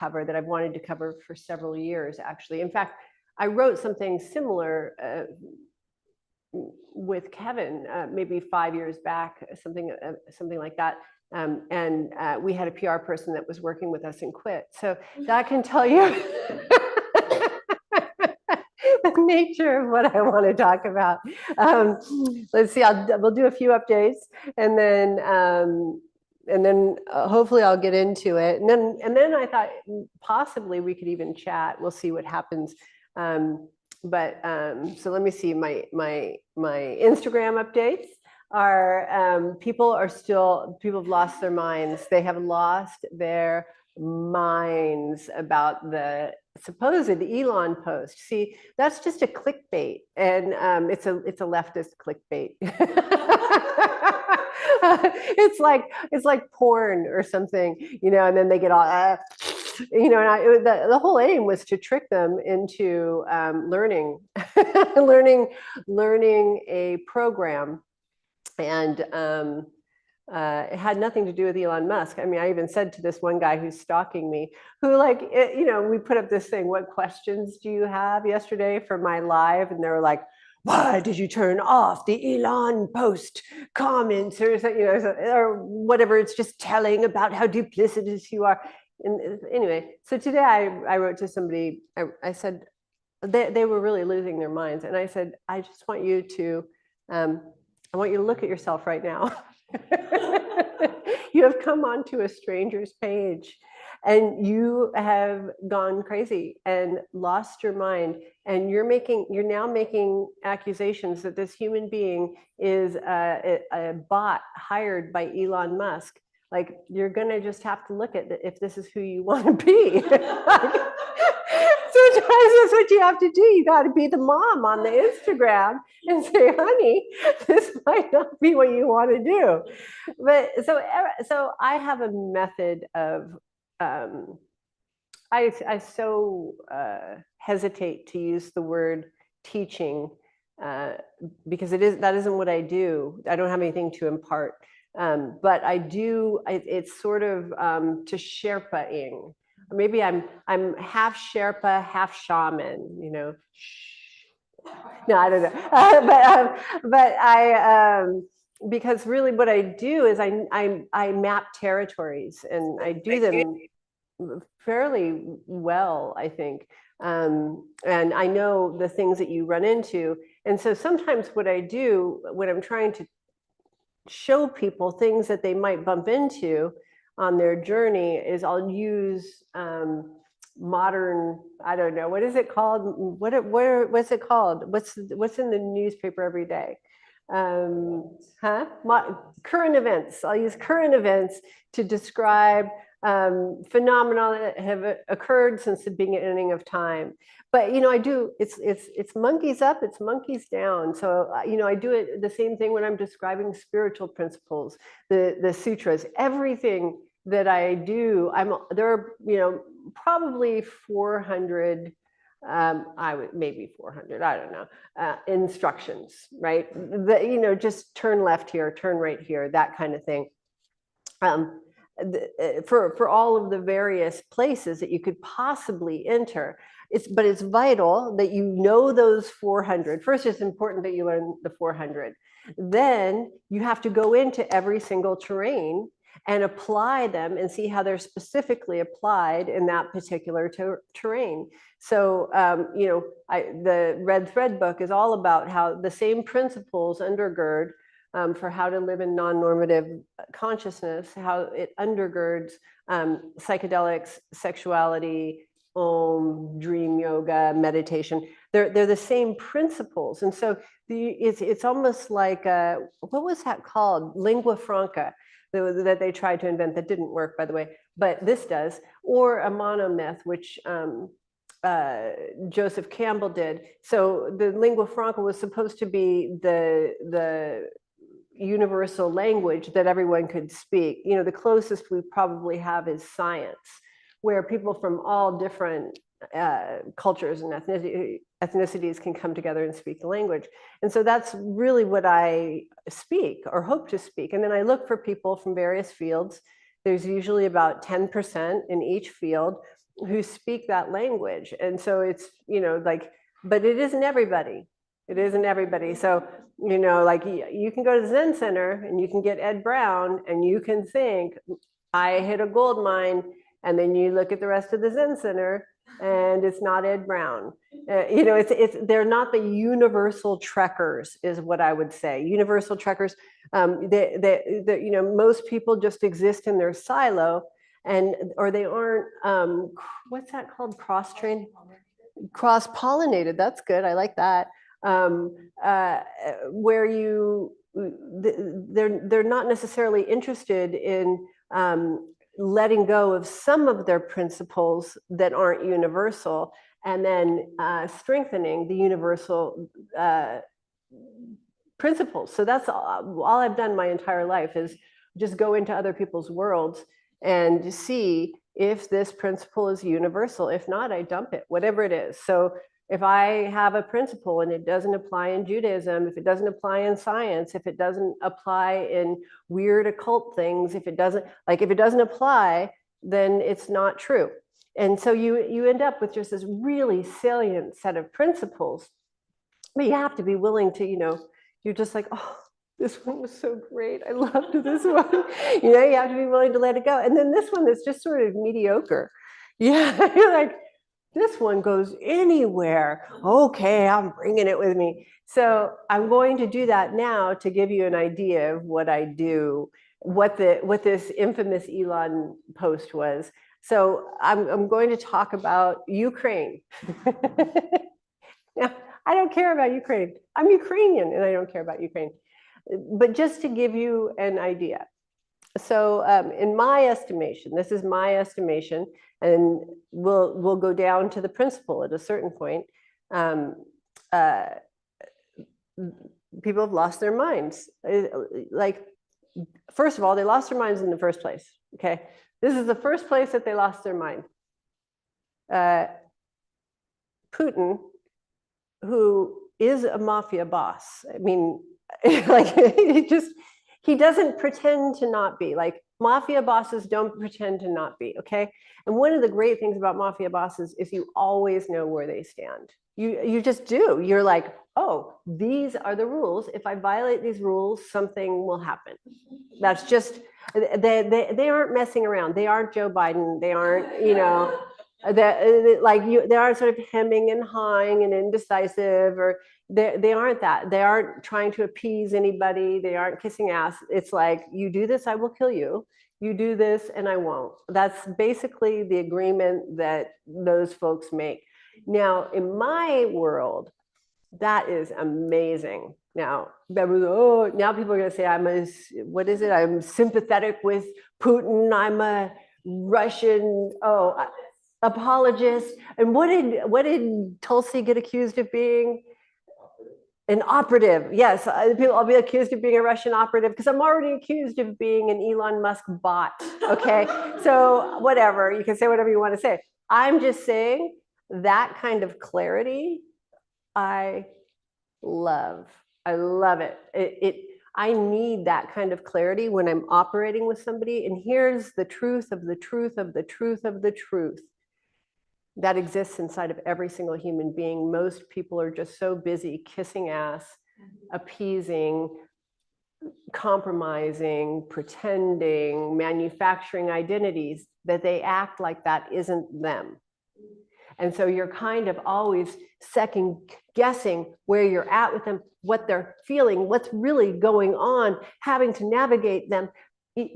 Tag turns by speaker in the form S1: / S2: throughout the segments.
S1: cover that I've wanted to cover for several years, actually. In fact, I wrote something similar with Kevin maybe 5 years back, something like that. And we had a PR person that was working with us and quit. So that can tell you the nature of what I want to talk about. Let's see, we'll do a few updates, and then hopefully I'll get into it. And then I thought possibly we could even chat. We'll see what happens. So let me see, my Instagram updates are people have lost their minds. They have lost their minds about the supposed Elon post. See, that's just a clickbait, and it's a leftist clickbait. It's like porn or something, and then they get all and the whole aim was to trick them into learning a program. And it had nothing to do with Elon Musk. I mean, I even said to this one guy who's stalking me, who we put up this thing, what questions do you have, yesterday for my live? And they were like, why did you turn off the Elon post comments or or whatever? It's just telling about how duplicitous you are. And anyway, so today I wrote to somebody, I said, they were really losing their minds. And I said, I just want you to, I want you to look at yourself right now. You have come onto a stranger's page and you have gone crazy and lost your mind. And you're now making accusations that this human being is a bot hired by Elon Musk. Like, you're gonna just have to look at if this is who you want to be. Sometimes that's what you have to do. You got to be the mom on the Instagram and say, honey, this might not be what you want to do. But so I have a method of, I so hesitate to use the word teaching because that isn't what I do. I don't have anything to impart. But I do, it's sort of to Sherpa-ing. Maybe I'm half Sherpa, half shaman, No, I don't know. But I, because really what I do is I map territories, and I do them fairly well, I think. And I know the things that you run into. And so sometimes what I do when I'm trying to show people things that they might bump into on their journey is I'll use modern, I don't know, what is it called? What's it called? What's in the newspaper every day? Current events. I'll use current events to describe phenomena that have occurred since the beginning of time. But I do, it's monkeys up, it's monkeys down. So I do it the same thing when I'm describing spiritual principles, the sutras, everything that I do. There are probably 400, maybe 400, I don't know, instructions, right? Just turn left here, turn right here, that kind of thing. For all of the various places that you could possibly enter. But it's vital that you know those 400. First, it's important that you learn the 400. Then you have to go into every single terrain and apply them and see how they're specifically applied in that particular terrain. So, the Red Thread book is all about how the same principles undergird for how to live in non-normative consciousness, how it undergirds psychedelics, sexuality, dream yoga, meditation. They're the same principles. And so it's almost like, what was that called? Lingua franca that they tried to invent that didn't work, by the way, but this does. Or a monomyth, which Joseph Campbell did. So the lingua franca was supposed to be the universal language that everyone could speak. The closest we probably have is science, where people from all different cultures and ethnicities can come together and speak the language. And so that's really what I speak or hope to speak. And then I look for people from various fields. There's usually about 10% in each field. who speak that language. And so it's, like, but it isn't everybody. It isn't everybody. So, like you can go to the Zen Center and you can get Ed Brown and you can think, I hit a gold mine. And then you look at the rest of the Zen Center and it's not Ed Brown. They're not the universal trekkers, is what I would say. Universal trekkers, most people just exist in their silo, or they aren't. What's that called? Cross-trained, cross-pollinated. That's good. I like that. Where they're not necessarily interested in letting go of some of their principles that aren't universal, and then strengthening the universal principles. So that's all I've done my entire life, is just go into other people's worlds and see if this principle is universal. If not, I dump it, whatever it is. So if I have a principle and it doesn't apply in Judaism, if it doesn't apply in science, if it doesn't apply in weird occult things, if it doesn't apply, then it's not true. And so you end up with just this really salient set of principles. But you have to be willing to, you're just like, oh, this one was so great. I loved this one. You have to be willing to let it go. And then this one is just sort of mediocre. Yeah, you're like, this one goes anywhere. Okay, I'm bringing it with me. So I'm going to do that now to give you an idea of what I do, what this infamous Elon post was. So I'm going to talk about Ukraine. Now, I don't care about Ukraine. I'm Ukrainian and I don't care about Ukraine. But just to give you an idea. So in my estimation, this is my estimation, and we'll go down to the principle at a certain point. People have lost their minds. Like, first of all, they lost their minds in the first place. Okay, this is the first place that they lost their mind. Putin, who is a mafia boss. I mean, like he doesn't pretend to not be. Like, mafia bosses don't pretend to not be, okay? And one of the great things about mafia bosses is you always know where they stand. You just do. You're like, oh, these are the rules. If I violate these rules, something will happen. That's just, they aren't messing around. They aren't Joe Biden. They aren't, they aren't sort of hemming and hawing and indecisive, or they aren't that. They aren't trying to appease anybody. They aren't kissing ass. It's like, you do this, I will kill you. You do this and I won't. That's basically the agreement that those folks make. Now, in my world, that is amazing. Now, now people are going to say, I'm sympathetic with Putin. I'm a Russian, apologist. And what did Tulsi get accused of being? An operative. Yes, I'll be accused of being a Russian operative because I'm already accused of being an Elon Musk bot. Okay, so whatever, you can say whatever you want to say. I'm just saying that kind of clarity, I love. I love it. I need that kind of clarity when I'm operating with somebody. And here's the truth of the truth of the truth of the truth that exists inside of every single human being. Most people are just so busy kissing ass, appeasing, compromising, pretending, manufacturing identities, that they act like that isn't them. And so you're kind of always second guessing where you're at with them, what they're feeling, what's really going on, having to navigate them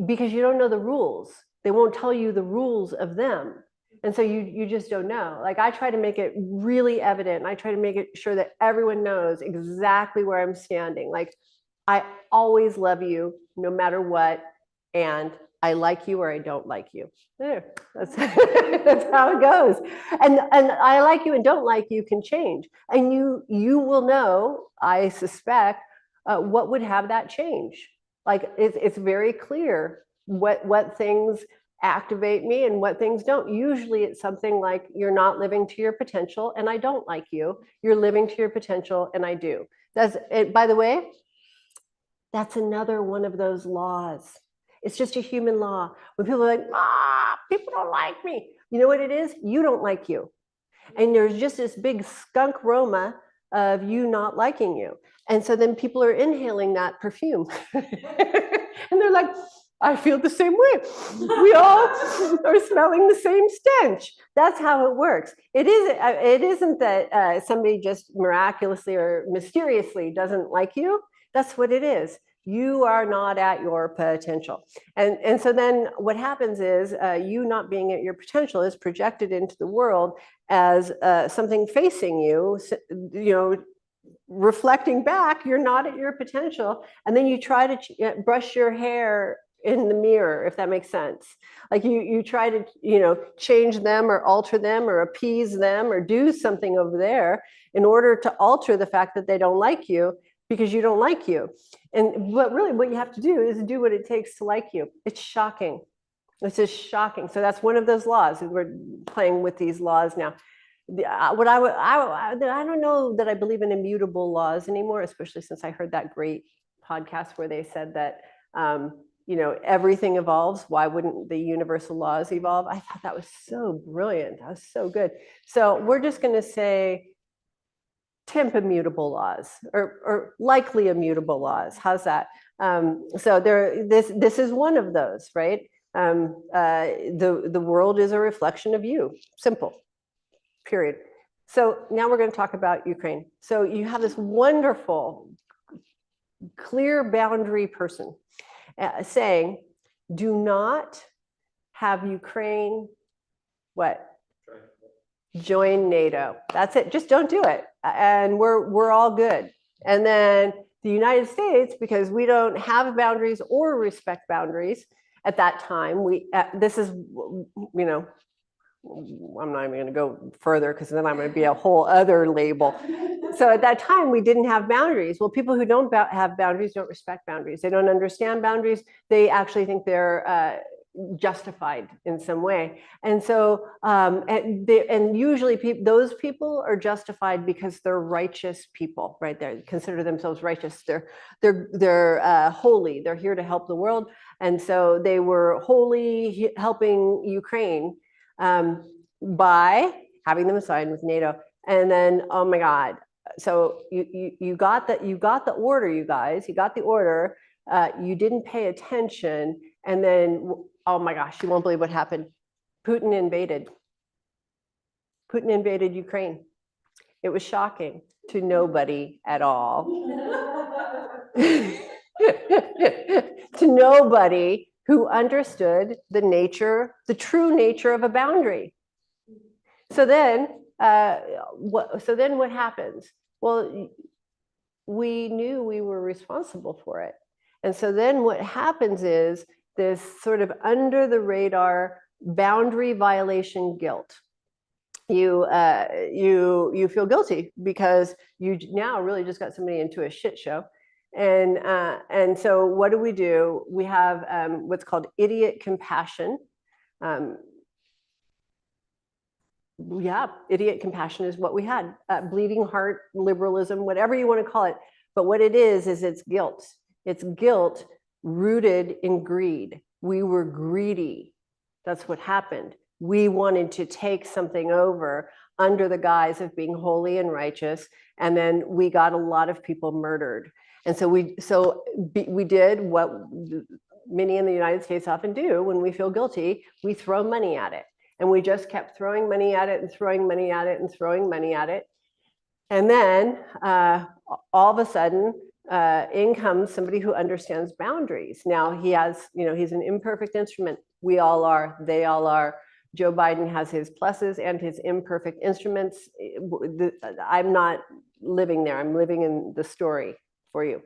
S1: because you don't know the rules. They won't tell you the rules of them. And so you just don't know. Like, I try to make it really evident. And I try to make it sure that everyone knows exactly where I'm standing. Like, I always love you no matter what. And I like you or I don't like you. There, that's, that's how it goes. And I like you and don't like you can change. And you will know, I suspect, what would have that change. Like, it's very clear what things activate me and what things don't. Usually it's something like, you're not living to your potential and I don't like you. You're living to your potential and I do. That's it. By the way, that's another one of those laws. It's just a human law. When people are like, people don't like me. You know what it is? You don't like you. And there's just this big skunk aroma of you not liking you. And so then people are inhaling that perfume. And they're like, I feel the same way. We all are smelling the same stench. That's how it works. It isn't that somebody just miraculously or mysteriously doesn't like you. That's what it is. You are not at your potential. And so then what happens is you not being at your potential is projected into the world as something facing you, reflecting back, you're not at your potential. And then you try to brush your hair in the mirror, if that makes sense. Like you try to, change them or alter them or appease them or do something over there in order to alter the fact that they don't like you because you don't like you. But really what you have to do is do what it takes to like you. It's shocking. It's just shocking. So that's one of those laws. We're playing with these laws now. I don't know that I believe in immutable laws anymore, especially since I heard that great podcast where they said that, everything evolves. Why wouldn't the universal laws evolve? I thought that was so brilliant. That was so good. So we're just going to say temp immutable laws or likely immutable laws. How's that? So this is one of those, right? The world is a reflection of you. Simple. Period. So now we're going to talk about Ukraine. So you have this wonderful, clear boundary person saying, do not have Ukraine, what? Join NATO. That's it. Just don't do it. And we're all good. And then the United States, because we don't have boundaries or respect boundaries at that time, this is, I'm not even going to go further because then I'm going to be a whole other label. So at that time, we didn't have boundaries. Well, people who don't have boundaries don't respect boundaries. They don't understand boundaries. They actually think they're justified in some way. And so, and usually those people are justified because they're righteous people, right? They consider themselves righteous. They're holy. They're here to help the world. And so they were wholly helping Ukraine by having them assigned with NATO. And then, oh my God. So you got the order, you guys, you got the order. You didn't pay attention. And then, oh my gosh, you won't believe what happened. Putin invaded Ukraine. It was shocking to nobody at all. To nobody who understood the true nature of a boundary. So then what happens? Well, we knew we were responsible for it. And so then what happens is this sort of under the radar boundary violation guilt. You feel guilty because you now really just got somebody into a shit show. And so what do? We have what's called idiot compassion. Idiot compassion is what we had. Bleeding heart, liberalism, whatever you want to call it. But what it is it's guilt. It's guilt rooted in greed. We were greedy. That's what happened. We wanted to take something over under the guise of being holy and righteous. And then we got a lot of people murdered. And so we did what many in the United States often do when we feel guilty. We throw money at it. And we just kept throwing money at it and throwing money at it and throwing money at it. And then all of a sudden, in comes somebody who understands boundaries. Now he's an imperfect instrument. We all are, they all are. Joe Biden has his pluses and his imperfect instruments. I'm not living there. I'm living in the story for you.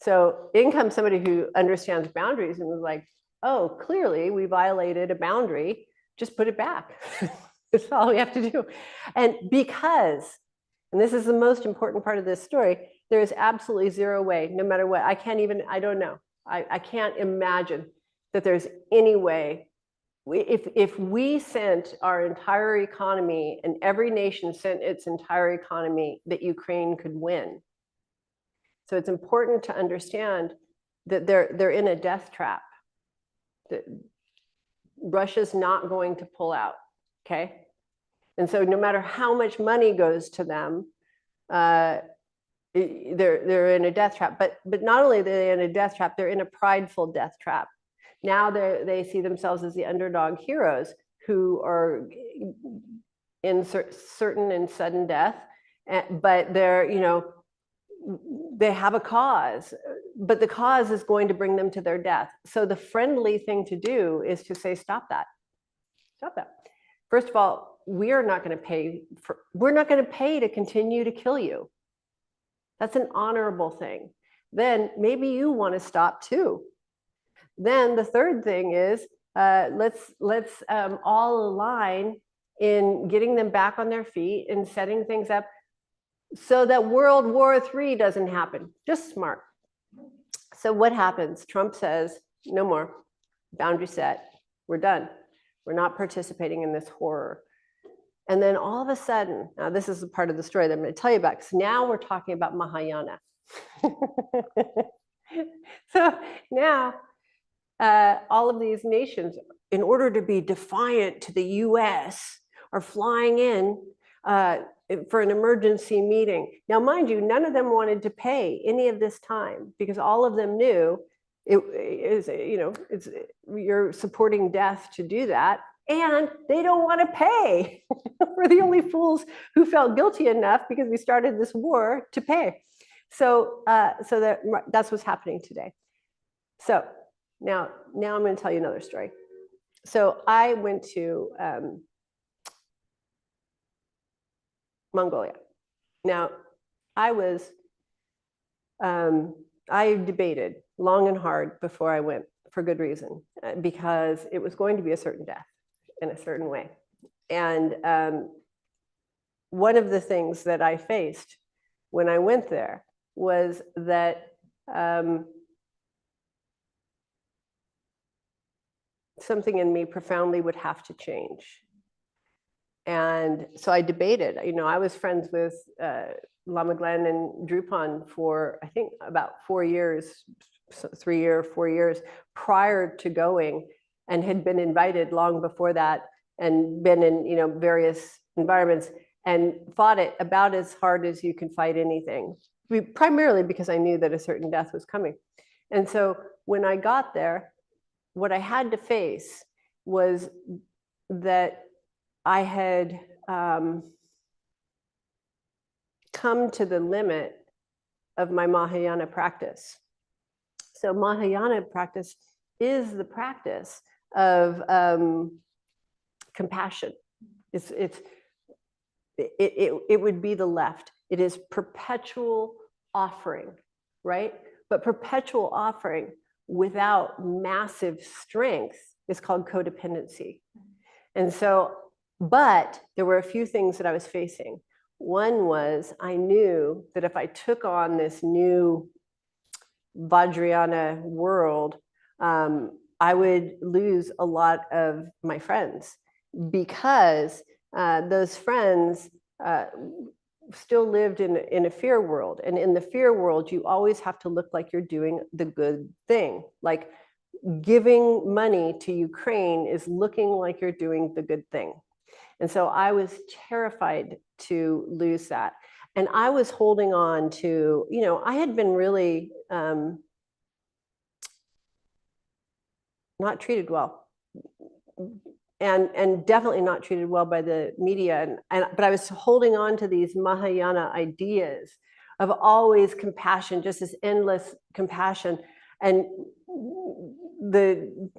S1: So in comes somebody who understands boundaries and was like, oh, clearly we violated a boundary. Just put it back. That's all we have to do. And this is the most important part of this story, there is absolutely zero way, no matter what. I don't know. I can't imagine that there's any way. If we sent our entire economy and every nation sent its entire economy, that Ukraine could win. So it's important to understand that they're in a death trap. That Russia's not going to pull out. Okay. And so no matter how much money goes to them, they're in a death trap. But not only are they in a death trap, they're in a prideful death trap. Now they see themselves as the underdog heroes who are in certain and sudden death, but they're, they have a cause, but the cause is going to bring them to their death. So the friendly thing to do is to say, stop that. Stop that. First of all, we're not going to pay to continue to kill you. That's an honorable thing. Then maybe you want to stop too. Then the third thing is, let's all align in getting them back on their feet and setting things up so that World War III doesn't happen. Just smart. So what happens? Trump says, no more. Boundary set. We're done. We're not participating in this horror. And then all of a sudden, now this is a part of the story that I'm going to tell you about, because now we're talking about Mahayana. So now all of these nations, in order to be defiant to the US, are flying in for an emergency meeting. Now, mind you, none of them wanted to pay any of this time because all of them knew you're supporting death to do that, and they don't want to pay. We're the only fools who felt guilty enough because we started this war to pay. So that's what's happening today. So now I'm going to tell you another story. So I went to Mongolia. Now, I debated long and hard before I went, for good reason, because it was going to be a certain death in a certain way. And one of the things that I faced when I went there was that something in me profoundly would have to change. And so I debated. I was friends with Lama Glenn and Drupal for, I think, about 4 years, 3 or 4 years prior to going, and had been invited long before that, and been in various environments, and fought it about as hard as you can fight anything, primarily because I knew that a certain death was coming. And so when I got there, what I had to face was that I had come to the limit of my Mahayana practice. So Mahayana practice is the practice of compassion. It would be the left. It is perpetual offering, right? But perpetual offering without massive strength is called codependency. And so, but there were a few things that I was facing. One was I knew that if I took on this new Vajrayana world, I would lose a lot of my friends, because those friends still lived in a fear world. And in the fear world, you always have to look like you're doing the good thing. Like giving money to Ukraine is looking like you're doing the good thing. And so I was terrified to lose that. And I was holding on to, I had been really not treated well. And definitely not treated well by the media. But I was holding on to these Mahayana ideas of always compassion, just this endless compassion. And the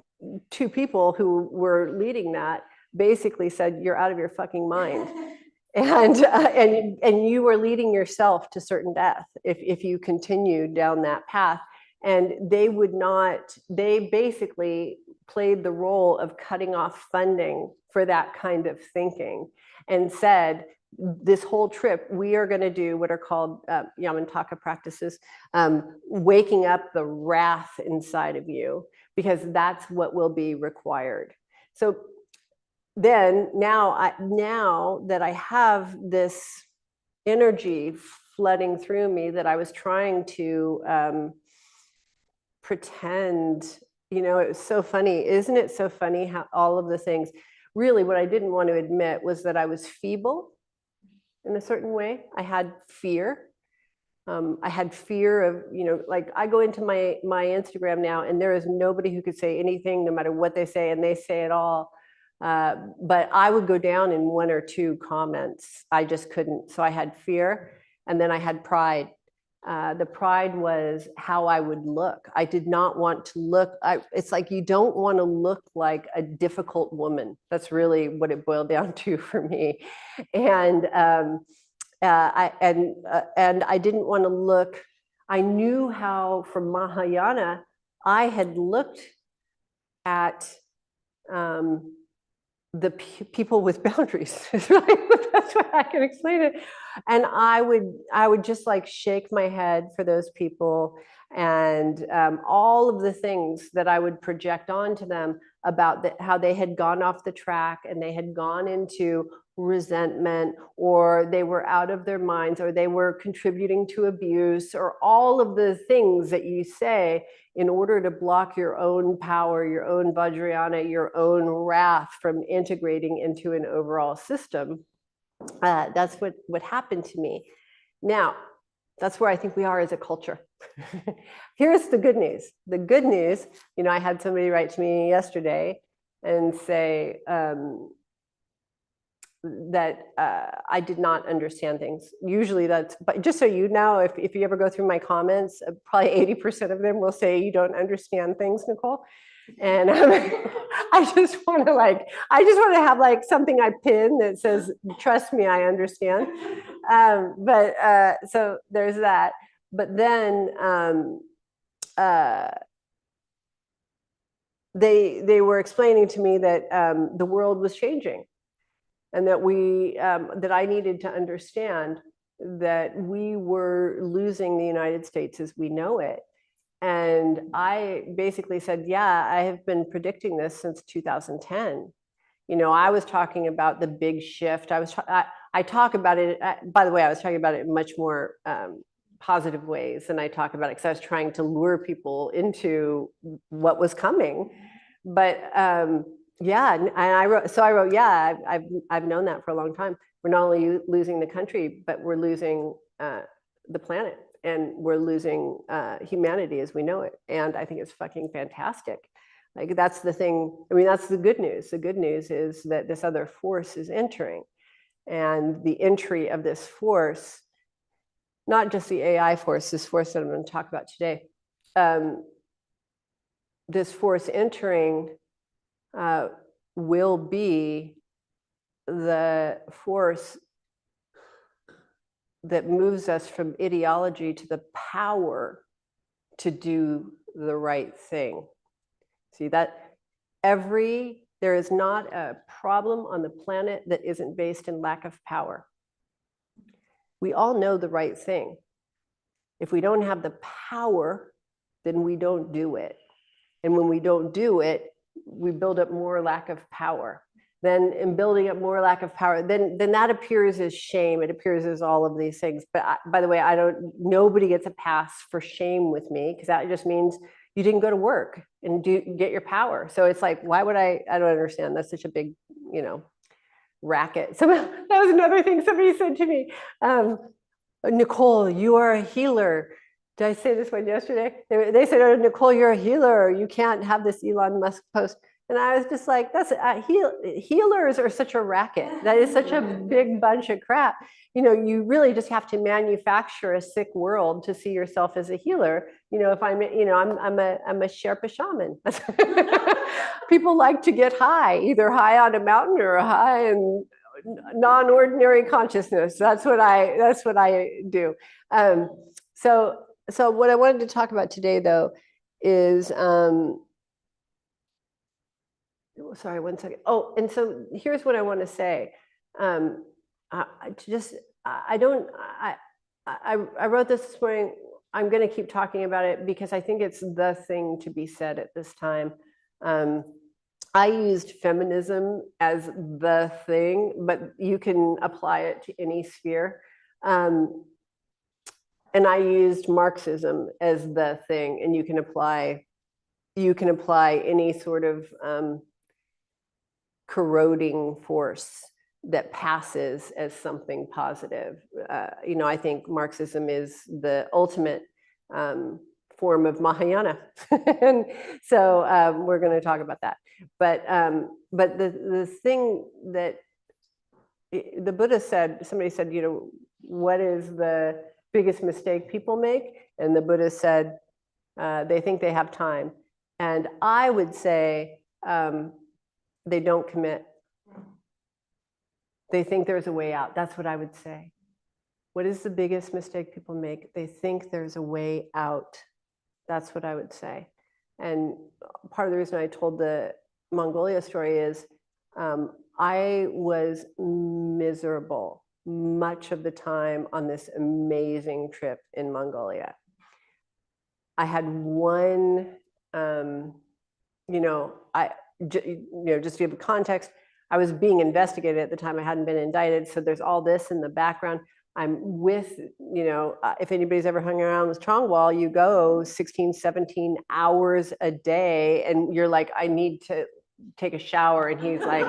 S1: two people who were leading that basically said, you're out of your fucking mind. And you were leading yourself to certain death if you continued down that path. And they basically played the role of cutting off funding for that kind of thinking, and said, this whole trip, we are going to do what are called Yamantaka practices, waking up the wrath inside of you, because that's what will be required. So then now that I have this energy flooding through me that I was trying to pretend, it was so funny. Isn't it so funny how all of the things, really what I didn't want to admit was that I was feeble in a certain way. I had fear. I had fear of, like I go into my Instagram now and there is nobody who could say anything, no matter what they say, and they say it all. But I would go down in one or two comments. I just couldn't. So I had fear, and then I had pride. The pride was how I would look. I did not want to look. It's like you don't want to look like a difficult woman. That's really what it boiled down to for me. And I didn't want to look. I knew how from Mahayana I had looked at the people with boundaries. That's why I can explain it. And I would just like shake my head for those people, and all of the things that I would project onto them about how they had gone off the track and they had gone into resentment, or they were out of their minds, or they were contributing to abuse, or all of the things that you say in order to block your own power, your own Vajrayana, your own wrath from integrating into an overall system. That's what happened to me. Now, that's where I think we are as a culture. Here's the good news. The good news, I had somebody write to me yesterday and say that I did not understand things. Usually that's, but just so you know, if you ever go through my comments, probably 80% of them will say you don't understand things, Nicole. And I just want to have like something I pin that says, trust me, I understand. So there's that. But then they were explaining to me that the world was changing, and that that I needed to understand that we were losing the United States as we know it. And I basically said, yeah, I have been predicting this since 2010. I was talking about the big shift. I talk about it, by the way, I was talking about it in much more positive ways than I talk about it, because I was trying to lure people into what was coming. But yeah, and I wrote, yeah, I've known that for a long time. We're not only losing the country, but we're losing the planet. And we're losing humanity as we know it. And I think it's fucking fantastic. Like, that's the thing. I mean, that's the good news. The good news is that this other force is entering. And the entry of this force, not just the AI force, this force that I'm going to talk about today, this force entering will be the force that moves us from ideology to the power to do the right thing. See that there is not a problem on the planet that isn't based in lack of power. We all know the right thing. If we don't have the power, then we don't do it. And when we don't do it, we build up more lack of power. Then in building up more lack of power, then that appears as shame. It appears as all of these things. But by the way, nobody gets a pass for shame with me, because that just means you didn't go to work and get your power. So it's like, why would I don't understand. That's such a big, racket. That was another thing somebody said to me. Nicole, you are a healer. Did I say this one yesterday? They said, oh, Nicole, you're a healer. You can't have this Elon Musk post. And I was just like, healers are such a racket. That is such a big bunch of crap. You really just have to manufacture a sick world to see yourself as a healer. If I'm a Sherpa shaman. People like to get high, either high on a mountain or high in non-ordinary consciousness. That's what I do. So what I wanted to talk about today, though, is sorry, one second. Oh, and so here's what I want to say. I wrote this morning. I'm going to keep talking about it because I think it's the thing to be said at this time. I used feminism as the thing, but you can apply it to any sphere. And I used Marxism as the thing, and you can apply any sort of corroding force that passes as something positive. I think Marxism is the ultimate form of Mahayana. And so we're going to talk about that. But the thing that the Buddha said, somebody said, what is the biggest mistake people make? And the Buddha said, they think they have time. And I would say they don't commit. They think there's a way out. That's what I would say. What is the biggest mistake people make? They think there's a way out. That's what I would say. And part of the reason I told the Mongolia story is I was miserable much of the time on this amazing trip in Mongolia. I had one, just to give context, I was being investigated at the time. I hadn't been indicted. So there's all this in the background. I'm with, if anybody's ever hung around with Chongwal, you go 16, 17 hours a day and you're like, I need to take a shower. And he's like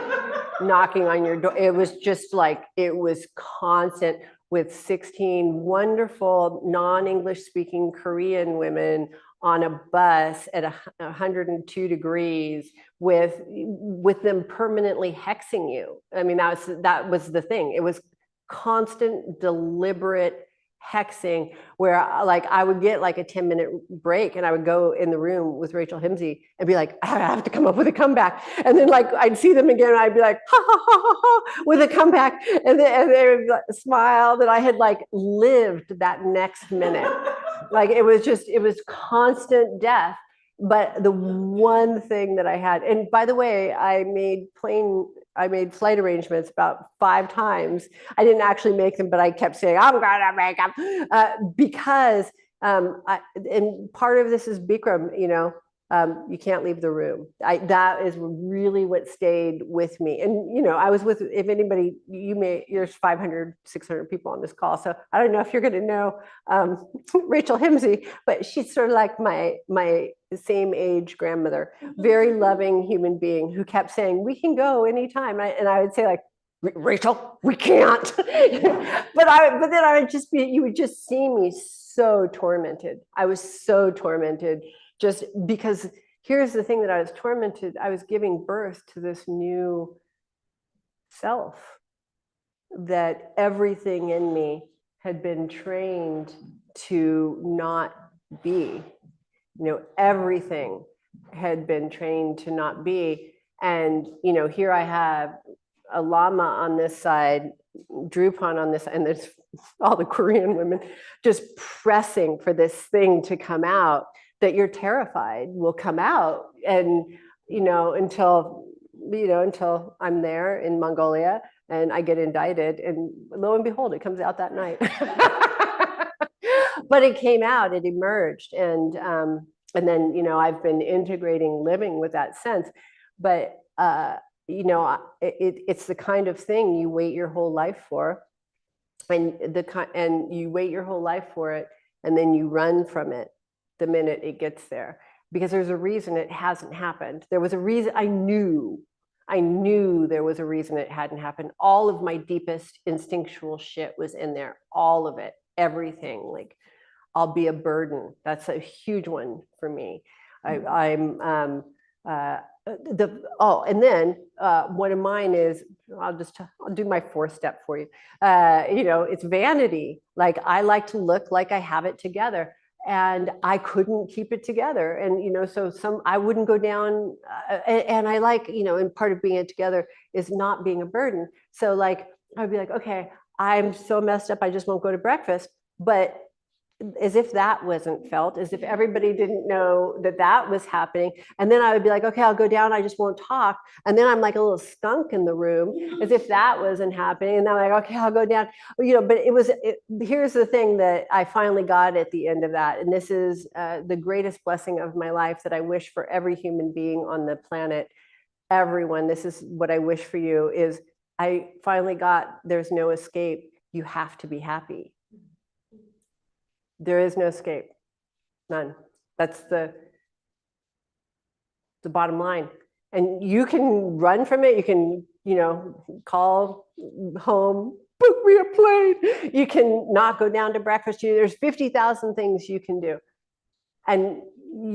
S1: knocking on your door. It was just like, it was constant with 16 wonderful non-English speaking Korean women on a bus at 102 degrees with them permanently hexing you. I mean, that was the thing. It was constant, deliberate hexing where like I would get like a 10-minute break and I would go in the room with Rachel Himsey and be like, I have to come up with a comeback. And then like I'd see them again and I'd be like, ha, ha, ha, ha, ha, with a comeback. And they would like, smile that I had like lived that next minute. Like it was constant death. But the one thing that I had, and by the way, I made flight arrangements about 5 times. I didn't actually make them, but I kept saying, I'm gonna make them. Because, and part of this is Bikram, you can't leave the room. That is really what stayed with me. And, I was with, if anybody, there's 500, 600 people on this call. So I don't know if you're gonna know Rachel Himsey, but she's sort of like my same age grandmother, very loving human being who kept saying, we can go anytime. And I would say like, Rachel, we can't. but then I would just you would just see me so tormented. I was so tormented just because here's the thing that I was tormented. I was giving birth to this new self that everything in me had been trained to not be. Everything had been trained to not be. And, here I have a lama on this side, Drupal on this side, and there's all the Korean women just pressing for this thing to come out that you're terrified will come out. And, until I'm there in Mongolia and I get indicted, and lo and behold, it comes out that night. But it came out, it emerged. And then, I've been integrating living with that sense. But, it's the kind of thing you wait your whole life for. And you wait your whole life for it, and then you run from it the minute it gets there. Because there's a reason it hasn't happened. There was a reason. I knew there was a reason it hadn't happened. All of my deepest instinctual shit was in there. All of it, everything. Like, I'll be a burden. That's a huge one for me. And then one of mine is, I'll do my 4th step for you. It's vanity. Like, I like to look like I have it together. And I couldn't keep it together. And, so I wouldn't go down. And I like, and part of being it together is not being a burden. So like, I'd be like, okay, I'm so messed up, I just won't go to breakfast. But as if that wasn't felt, as if everybody didn't know that was happening. And then I would be like, okay, I'll go down, I just won't talk. And then I'm like a little skunk in the room, as if that wasn't happening. And then I'm like, okay, I'll go down, but here's the thing that I finally got at the end of that. And this is the greatest blessing of my life that I wish for every human being on the planet. Everyone, this is what I wish for you, is I finally got, there's no escape. You have to be happy. There is no escape, none. That's the bottom line. And you can run from it. You can, call home, book me a plane. You can not go down to breakfast. There's 50,000 things you can do. And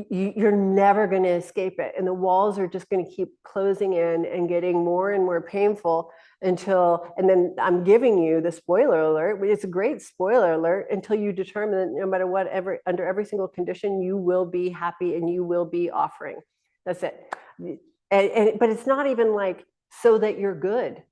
S1: you're never going to escape it. And the walls are just going to keep closing in and getting more and more painful and then I'm giving you the spoiler alert. It's a great spoiler alert until you determine that no matter what, under every single condition, you will be happy and you will be offering. That's it. But it's not even like so that you're good.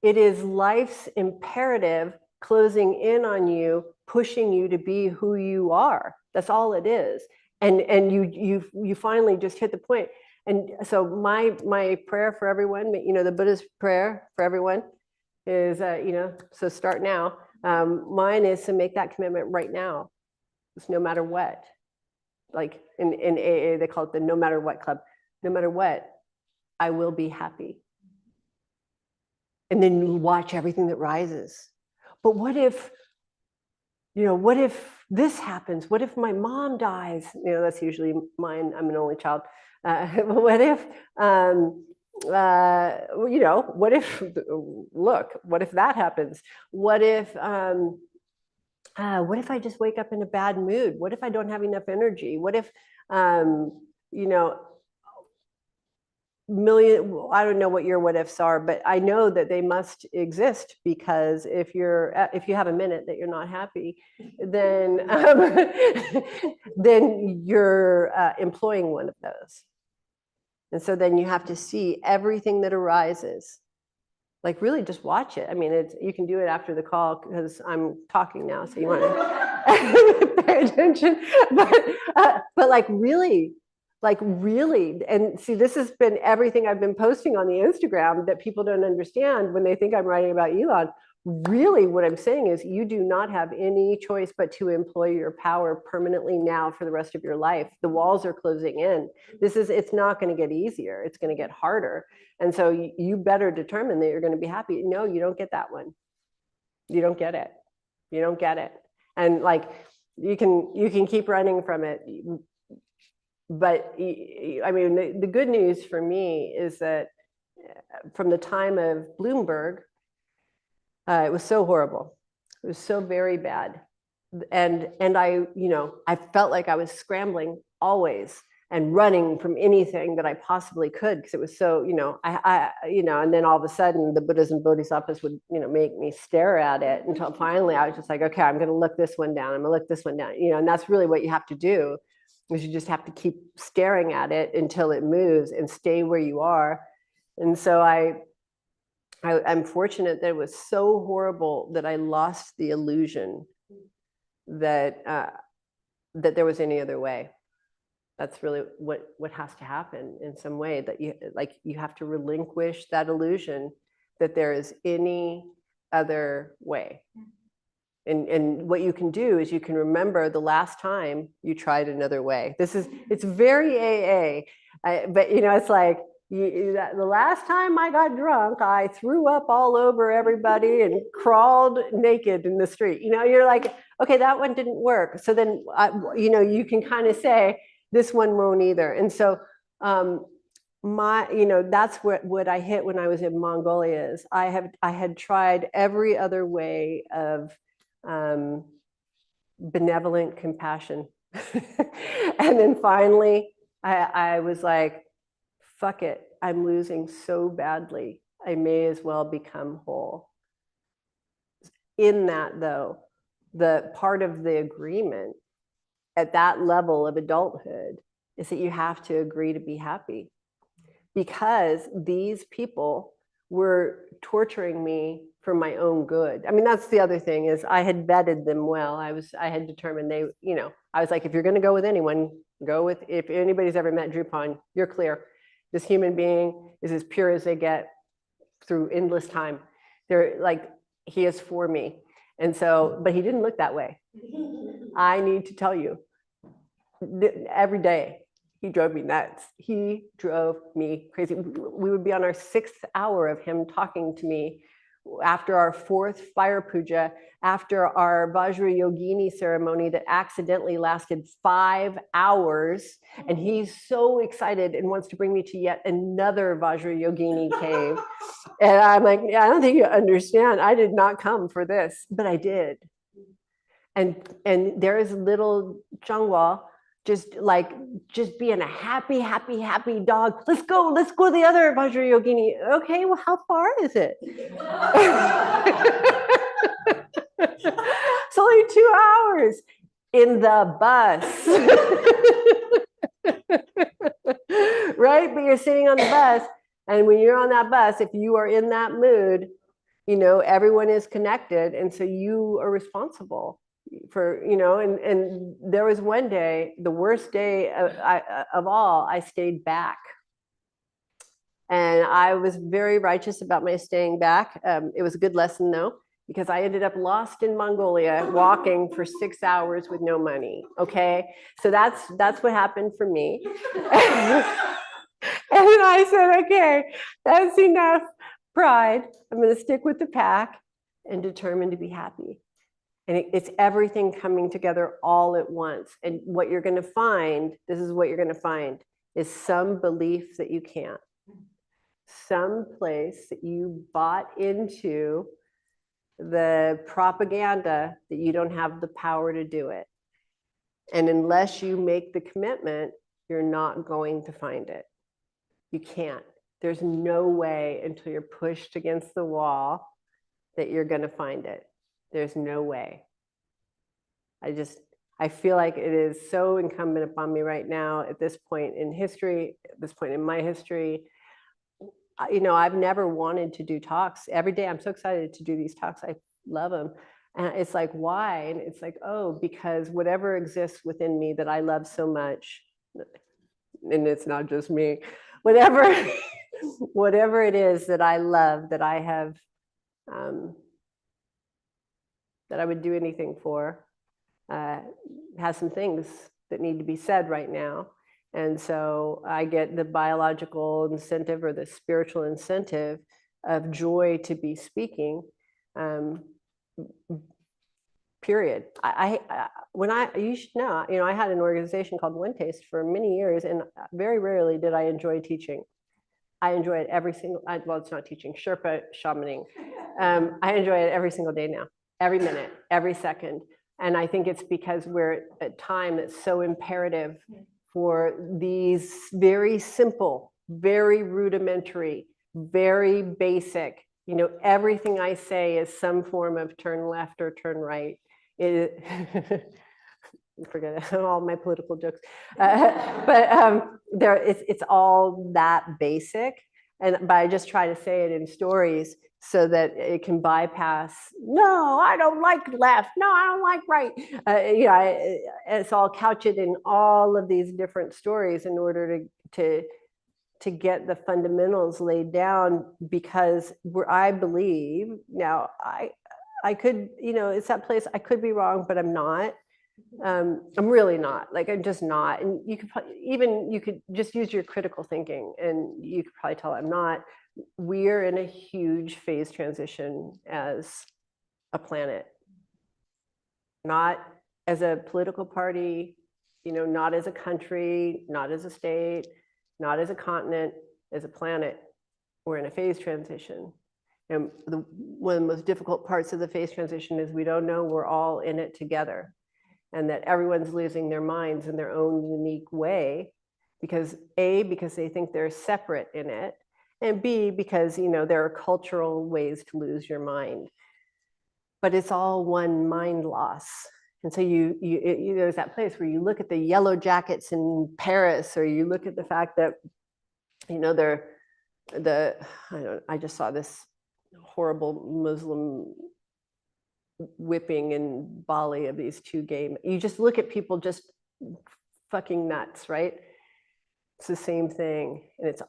S1: It is life's imperative closing in on you, pushing you to be who you are. That's all it is. And you finally just hit the point. And so my prayer for everyone, the Buddhist prayer for everyone is, so start now. Mine is to make that commitment right now. It's no matter what. Like in AA, they call it the no matter what club. No matter what, I will be happy. And then you watch everything that rises. But what if this happens? What if my mom dies? That's usually mine. I'm an only child. What if, what if that happens? What if I just wake up in a bad mood? What if I don't have enough energy? What if, I don't know what your what ifs are, but I know that they must exist, because if you have a minute that you're not happy, then then you're employing one of those. And so then you have to see everything that arises. Like really just watch it. I mean, you can do it after the call because I'm talking now, so you want to pay attention. But like really, and see, this has been everything I've been posting on the Instagram that people don't understand when they think I'm writing about Elon. Really, what I'm saying is you do not have any choice but to employ your power permanently now for the rest of your life. The walls are closing in. It's not going to get easier. It's going to get harder. And so you better determine that you're going to be happy. No, you don't get that one. You don't get it. You don't get it. And like, you can keep running from it. But I mean, the good news for me is that from the time of Bloomberg, it was so horrible. It was so very bad. And I felt like I was scrambling always and running from anything that I possibly could, because it was so, and then all of a sudden the Buddhism Bodhisattvas would, make me stare at it until finally I was just like, okay, I'm going to look this one down. I'm going to look this one down, and that's really what you have to do, is you just have to keep staring at it until it moves and stay where you are. And so I'm fortunate that it was so horrible that I lost the illusion that there was any other way. That's really what has to happen in some way, that you have to relinquish that illusion that there is any other way. And what you can do is you can remember the last time you tried another way. It's very AA, but it's like, the last time I got drunk, I threw up all over everybody and crawled naked in the street. You're like, okay, that one didn't work. So then, you can kind of say, this one won't either. And so that's what I hit when I was in Mongolia is I had tried every other way of benevolent compassion. And then finally, I was like, fuck it, I'm losing so badly. I may as well become whole. In that, though, the part of the agreement at that level of adulthood is that you have to agree to be happy, because these people were torturing me for my own good. I mean, that's the other thing, is I had vetted them well. I had determined I was like, if you're going to go with anyone, if anybody's ever met Drupon, you're clear. This human being is as pure as they get through endless time. They're like, he is for me. And so, but he didn't look that way. I need to tell you, every day he drove me nuts. He drove me crazy. We would be on our 6th hour of him talking to me after our 4th fire puja, after our Vajra Yogini ceremony that accidentally lasted 5 hours. And he's so excited and wants to bring me to yet another Vajra Yogini cave. And I'm like, yeah, I don't think you understand. I did not come for this, but I did. And there is little Changwa just being a happy dog. Let's go to the other Vajra Yogini. Okay, well, how far is it? It's only 2 hours in the bus. Right? But you're sitting on the bus, and when you're on that bus, if you are in that mood, everyone is connected, and so you are responsible for, and there was one day, the worst day of all, I stayed back. And I was very righteous about my staying back. It was a good lesson, though, because I ended up lost in Mongolia, walking for 6 hours with no money. Okay, so that's what happened for me. And then I said, okay, that's enough pride. I'm going to stick with the pack and determined to be happy. And it's everything coming together all at once. And what you're going to find, this is what you're going to find, is some belief that you can't. Some place that you bought into the propaganda that you don't have the power to do it. And unless you make the commitment, you're not going to find it. You can't. There's no way until you're pushed against the wall that you're going to find it. There's no way. I feel like it is so incumbent upon me right now at this point in history, at this point in my history. I've never wanted to do talks. Every day I'm so excited to do these talks. I love them. And it's like, why? And it's like, oh, because whatever exists within me that I love so much, and it's not just me, whatever it is that I love, that I have, that I would do anything for, has some things that need to be said right now. And so I get the biological incentive or the spiritual incentive of joy to be speaking, period. You should know, I had an organization called One Taste for many years, and very rarely did I enjoy teaching. I enjoy it every single, well, it's not teaching, Sherpa shamaning. I enjoy it every single day now, every minute, every second. And I think it's because we're at a time that's so imperative for these very simple, very rudimentary, very basic, everything I say is some form of turn left or turn right. Forget all my political jokes, but it's all that basic. But I just try to say it in stories so that it can bypass, no, I don't like left, no, I don't like right. It's all couched in all of these different stories in order to get the fundamentals laid down, because I believe, now I could, it's that place, I could be wrong, but I'm not. I'm really not, I'm just not. And you could just use your critical thinking and you could probably tell I'm not. We're in a huge phase transition as a planet, not as a political party, not as a country, not as a state, not as a continent, as a planet. We're in a phase transition. And one of the most difficult parts of the phase transition is we don't know we're all in it together, and that everyone's losing their minds in their own unique way, because A, because they think they're separate in it, and B, because there are cultural ways to lose your mind. But it's all one mind loss. And so there's that place where you look at the yellow jackets in Paris, or you look at the fact that I just saw this horrible Muslim whipping in Bali of these two gay. You just look at people just fucking nuts, right? It's the same thing. And it's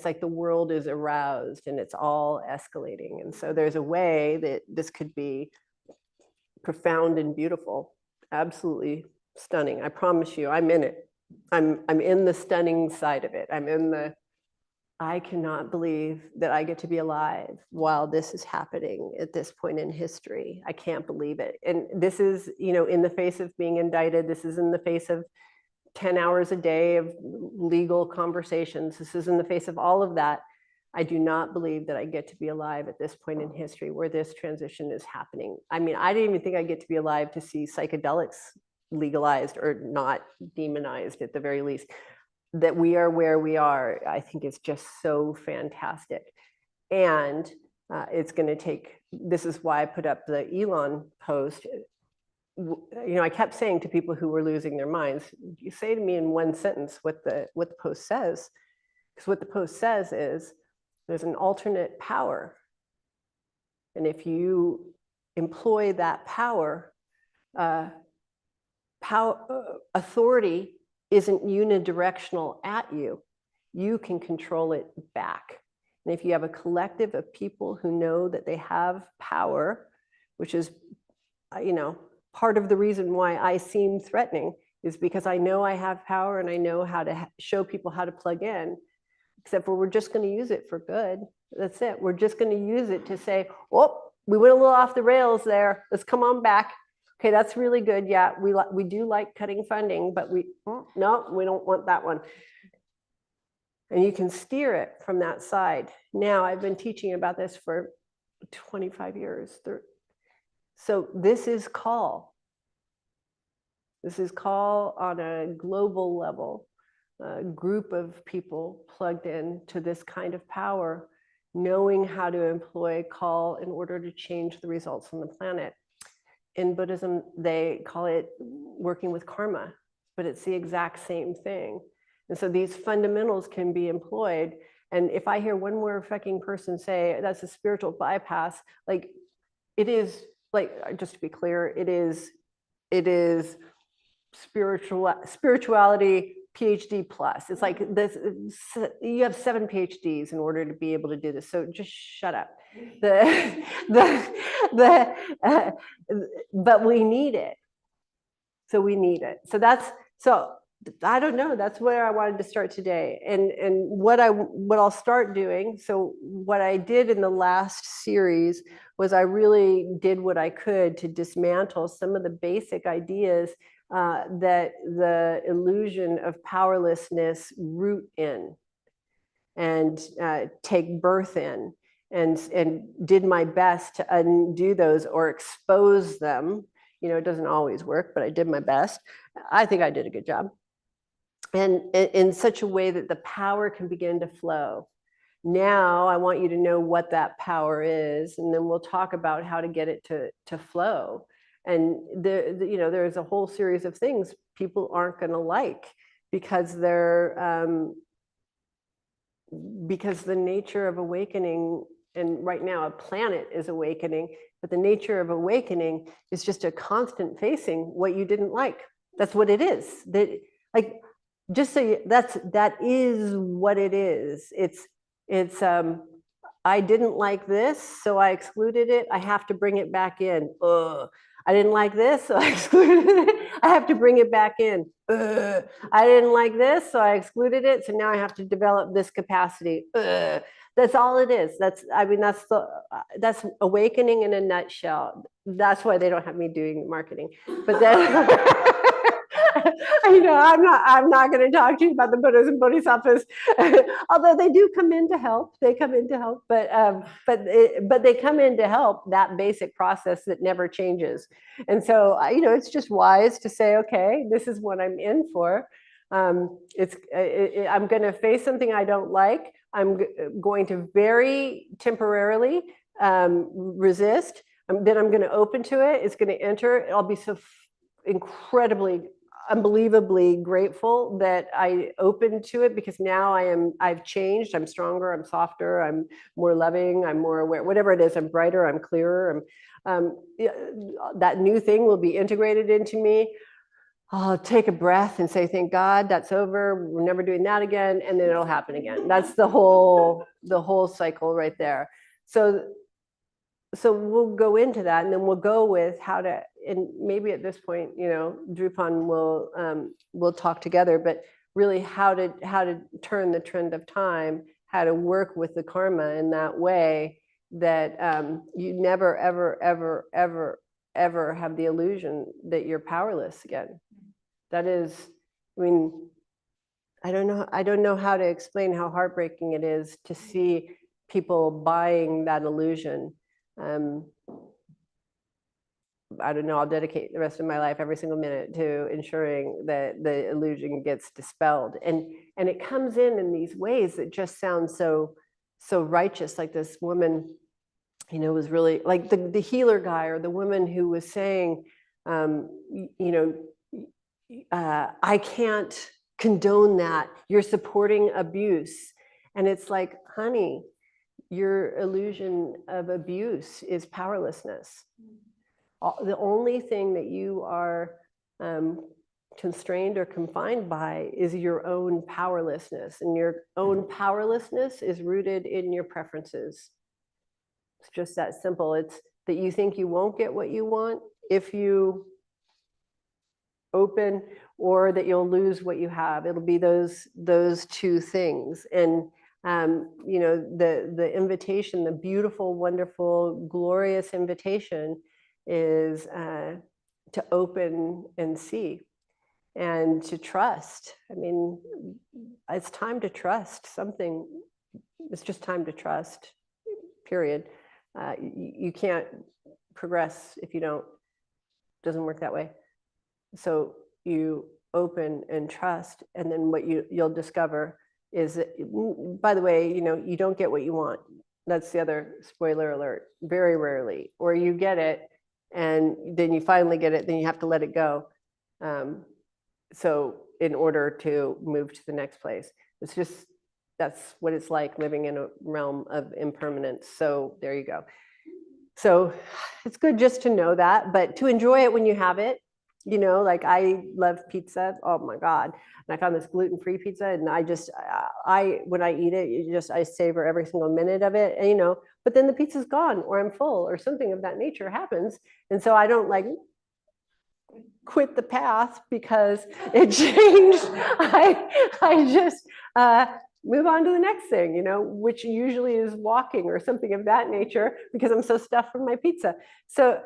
S1: like the world is aroused and it's all escalating. And so there's a way that this could be profound and beautiful, absolutely stunning. I promise you, I'm in it. I'm in the stunning side of it. I'm in the I cannot believe that I get to be alive while this is happening at this point in history. I can't believe it. And this is, in the face of being indicted. This is in the face of 10 hours a day of legal conversations. This is in the face of all of that. I do not believe that I get to be alive at this point in history where this transition is happening. I mean, I didn't even think I get to be alive to see psychedelics legalized or not demonized at the very least. That we are where we are, I think is just so fantastic. And it's going to take, this is why I put up the Elon post. I kept saying to people who were losing their minds, you say to me in one sentence what the post says, because what the post says is there's an alternate power. And if you employ that power, authority isn't unidirectional at you. You can control it back. And if you have a collective of people who know that they have power, which is, part of the reason why I seem threatening is because I know I have power and I know how to show people how to plug in, except for we're just going to use it for good. That's it. We're just going to use it to say, oh, we went a little off the rails there. Let's come on back. Okay, that's really good. Yeah, we do like cutting funding, but no, we don't want that one. And you can steer it from that side. Now, I've been teaching about this for 25 years. So this is call. This is call on a global level, a group of people plugged in to this kind of power, knowing how to employ call in order to change the results on the planet. In Buddhism, they call it working with karma, but it's the exact same thing. And so these fundamentals can be employed. And if I hear one more fucking person say that's a spiritual bypass, like it is, like, just to be clear, it is spirituality PhD plus. It's like this, you have 7 PhDs in order to be able to do this. So just shut up. But we need it. So we need it. So I don't know. That's where I wanted to start today. And what I'll start doing. So what I did in the last series was I really did what I could to dismantle some of the basic ideas that the illusion of powerlessness root in and take birth in, and did my best to undo those or expose them. It doesn't always work, but I did my best. I think I did a good job. And in such a way that the power can begin to flow. Now I want you to know what that power is, and then we'll talk about how to get it to flow. And there's a whole series of things people aren't going to like because because the nature of awakening, and right now a planet is awakening, but the nature of awakening is just a constant facing what you didn't like. That's what it is. That, like, just so that is what it is. It's I didn't like this, so I excluded it. I have to bring it back in. Ugh. I didn't like this, so I excluded it. I have to bring it back in. Ugh. I didn't like this, so I excluded it. So now I have to develop this capacity. Ugh. That's all it is. That's awakening in a nutshell. That's why they don't have me doing marketing. But then, I'm not going to talk to you about the Buddhas and Bodhisattvas, although they do come in to help. They come in to help, but they come in to help that basic process that never changes. And so, it's just wise to say, okay, this is what I'm in for. I'm going to face something I don't like. I'm going to very temporarily resist. Then I'm going to open to it. It's going to enter. I'll be so incredibly, unbelievably grateful that I opened to it, because now I've changed. I'm stronger. I'm softer. I'm more loving. I'm more aware. Whatever it is, I'm brighter. I'm clearer. That new thing will be integrated into me. I'll take a breath and say, thank God, that's over. We're never doing that again. And then it'll happen again. That's the whole cycle right there. So we'll go into that, and then we'll go with how to, and maybe at this point, Drupal will talk together, but really how to turn the trend of time, how to work with the karma in that way, that you never, ever, ever, ever, ever have the illusion that you're powerless again. That is, I mean, I don't know how to explain how heartbreaking it is to see people buying that illusion. I don't know, I'll dedicate the rest of my life, every single minute, to ensuring that the illusion gets dispelled. And it comes in these ways that just sound so righteous. Like this woman, you know, was really like the healer guy, or the woman who was saying, you know, I can't condone that. You're supporting abuse. And it's like, honey, your illusion of abuse is powerlessness. The only thing that you are constrained or confined by is your own powerlessness. And your own powerlessness is rooted in your preferences. It's just that simple. It's that you think you won't get what you want if you open, or that you'll lose what you have. It'll be those two things. And you know, the invitation, the beautiful, wonderful, glorious invitation is to open and see, and to trust. I mean, it's time to trust something. It's just time to trust, period. You can't progress if you don't. Doesn't work that way. So you open and trust, and then what you'll discover is that, by the way, you know, you don't get what you want. That's the other spoiler alert. Very rarely. Or you get it, and then you finally get it, then you have to let it go. So in order to move to the next place, it's just, that's what it's like living in a realm of impermanence. So there you go. So it's good just to know that, but to enjoy it when you have it. You know, like I love pizza. Oh my God. And I found this gluten-free pizza, and when I eat it, I savor every single minute of it. And, you know, but then the pizza's gone, or I'm full, or something of that nature happens. And so I don't like quit the path because it changed. I just move on to the next thing, you know, which usually is walking or something of that nature, because I'm so stuffed from my pizza. So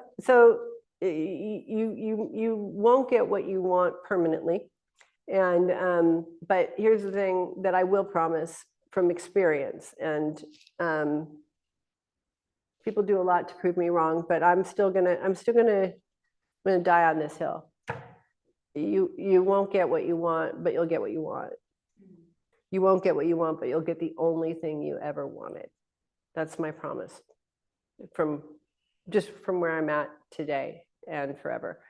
S1: you won't get what you want permanently. And but here's the thing that I will promise from experience, and people do a lot to prove me wrong, but I'm still gonna die on this hill. You won't get what you want, but you'll get what you want. You won't get what you want, but you'll get the only thing you ever wanted. That's my promise, from where I'm at today and forever.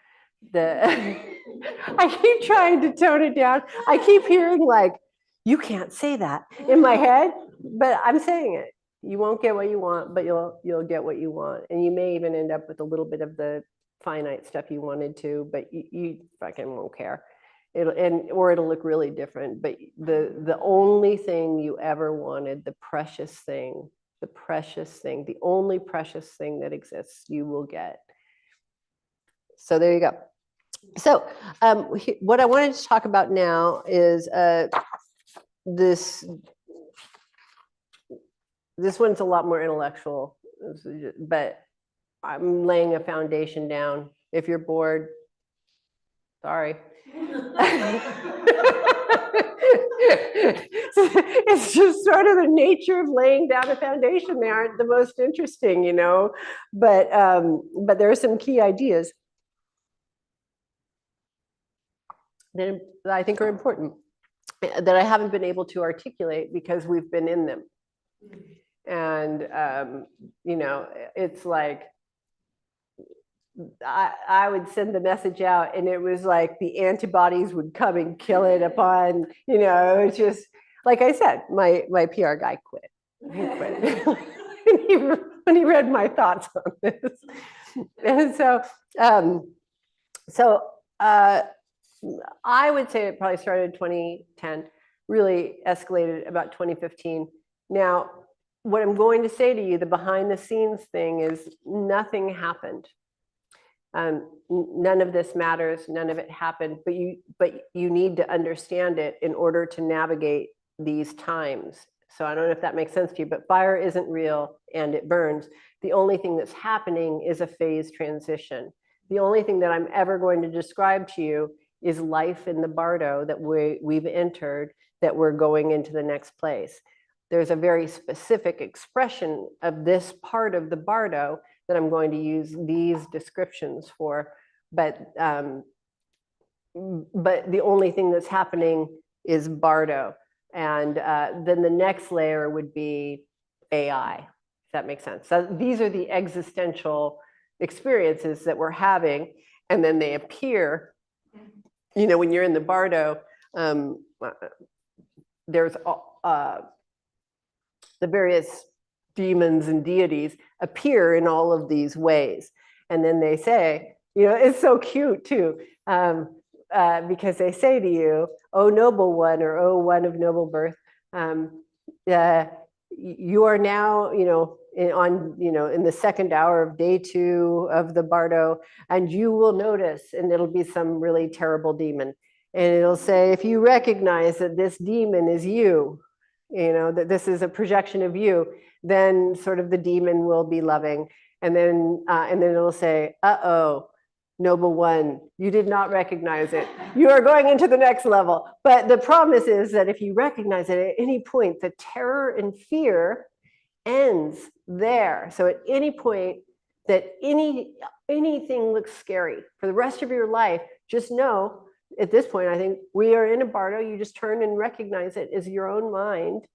S1: I keep trying to tone it down. I keep hearing like, you can't say that in my head, but I'm saying it. You won't get what you want, but you'll get what you want. And you may even end up with a little bit of the finite stuff you wanted to, but you fucking won't care. Or it'll look really different. But the only thing you ever wanted, the precious thing, the only precious thing that exists, you will get. So there you go. So what I wanted to talk about now is this one's a lot more intellectual, but I'm laying a foundation down. If you're bored, sorry. It's just sort of the nature of laying down a foundation. They aren't the most interesting, you know, but there are some key ideas that I think are important, that I haven't been able to articulate because we've been in them. And, you know, it's like, I would send the message out, and it was like the antibodies would come and kill it upon, you know, it's just, like I said, my PR guy quit. He quit when he read my thoughts on this. And so, I would say it probably started in 2010, really escalated about 2015. Now, what I'm going to say to you, the behind the scenes thing, is nothing happened. None of this matters. None of it happened, but you need to understand it in order to navigate these times. So I don't know if that makes sense to you, but fire isn't real and it burns. The only thing that's happening is a phase transition. The only thing that I'm ever going to describe to you is life in the bardo that we've entered, that we're going into the next place. There's a very specific expression of this part of the bardo that I'm going to use these descriptions for, but the only thing that's happening is bardo. And then the next layer would be AI, if that makes sense. So these are the existential experiences that we're having, and then they appear, you know, when you're in the bardo, there's the various demons and deities appear in all of these ways. And then they say, you know, it's so cute too, because they say to you, "Oh, noble one," or "Oh, one of noble birth, you are now, you know, in the second hour of day 2 of the bardo, and you will notice," and it'll be some really terrible demon, and it'll say, "If you recognize that this demon is you, you know, that this is a projection of you, then sort of the demon will be loving." And then it'll say, "Uh-oh, noble one, you did not recognize it. You are going into the next level." But the promise is that if you recognize it at any point, the terror and fear ends there. So at any point that anything looks scary for the rest of your life, just know at this point, I think we are in a bardo. You just turn and recognize it as your own mind.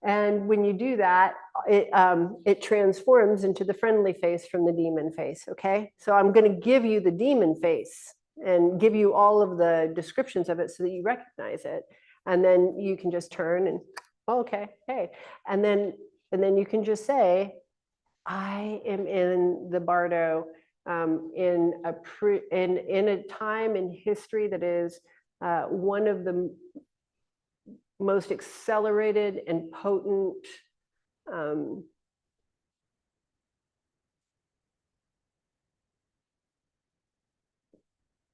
S1: And when you do that, it transforms into the friendly face from the demon face, okay? So I'm going to give you the demon face and give you all of the descriptions of it so that you recognize it. And then you can just turn and, oh, okay, hey. And then you can just say, "I am in the bardo in a time in history that is one of the most accelerated and potent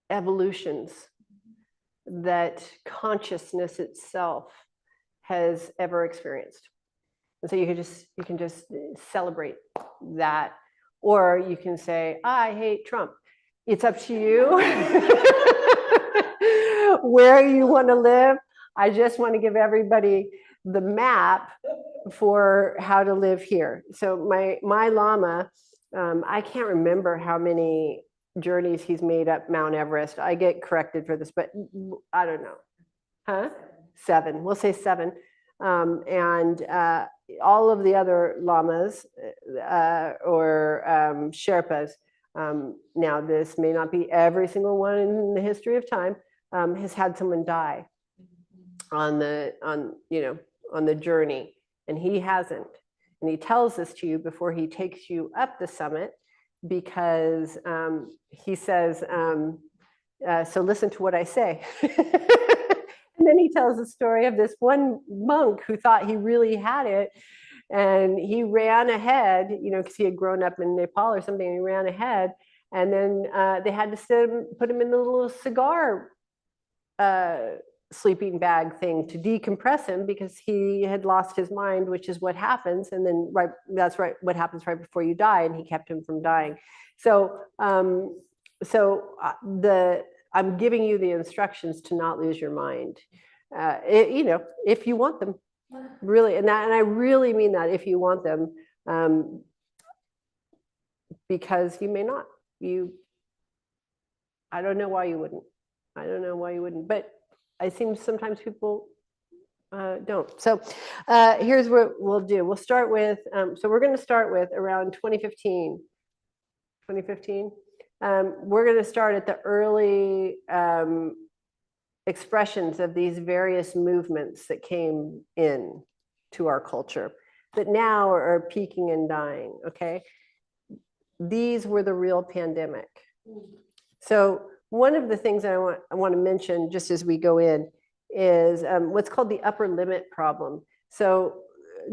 S1: evolutions that consciousness itself has ever experienced." And so you can just celebrate that, or you can say, "I hate Trump." It's up to you where you want to live. I just want to give everybody the map for how to live here. So my Lama, I can't remember how many journeys he's made up Mount Everest. I get corrected for this, but I don't know. Huh? 7. We'll say 7. And all of the other lamas or Sherpas, now this may not be every single one in the history of time, has had someone die on the journey, and he hasn't. And he tells this to you before he takes you up the summit, because he says, "So listen to what I say." And then he tells the story of this one monk who thought he really had it, and he ran ahead, you know, because he had grown up in Nepal or something. He ran ahead, and then they had to put him in the little cigar sleeping bag thing to decompress him, because he had lost his mind, which is what happens. And then that's what happens right before you die, and he kept him from dying. So I'm giving you the instructions to not lose your mind, you know, if you want them, really. And I really mean that, if you want them, because you may not. I don't know why you wouldn't. I don't know why you wouldn't, but it seems sometimes people don't. So here's what we'll do. We'll start with, so we're going to start with around 2015. 2015. We're going to start at the early expressions of these various movements that came in to our culture that now are peaking and dying, okay? These were the real pandemic. So one of the things I want to mention just as we go in is what's called the upper limit problem. So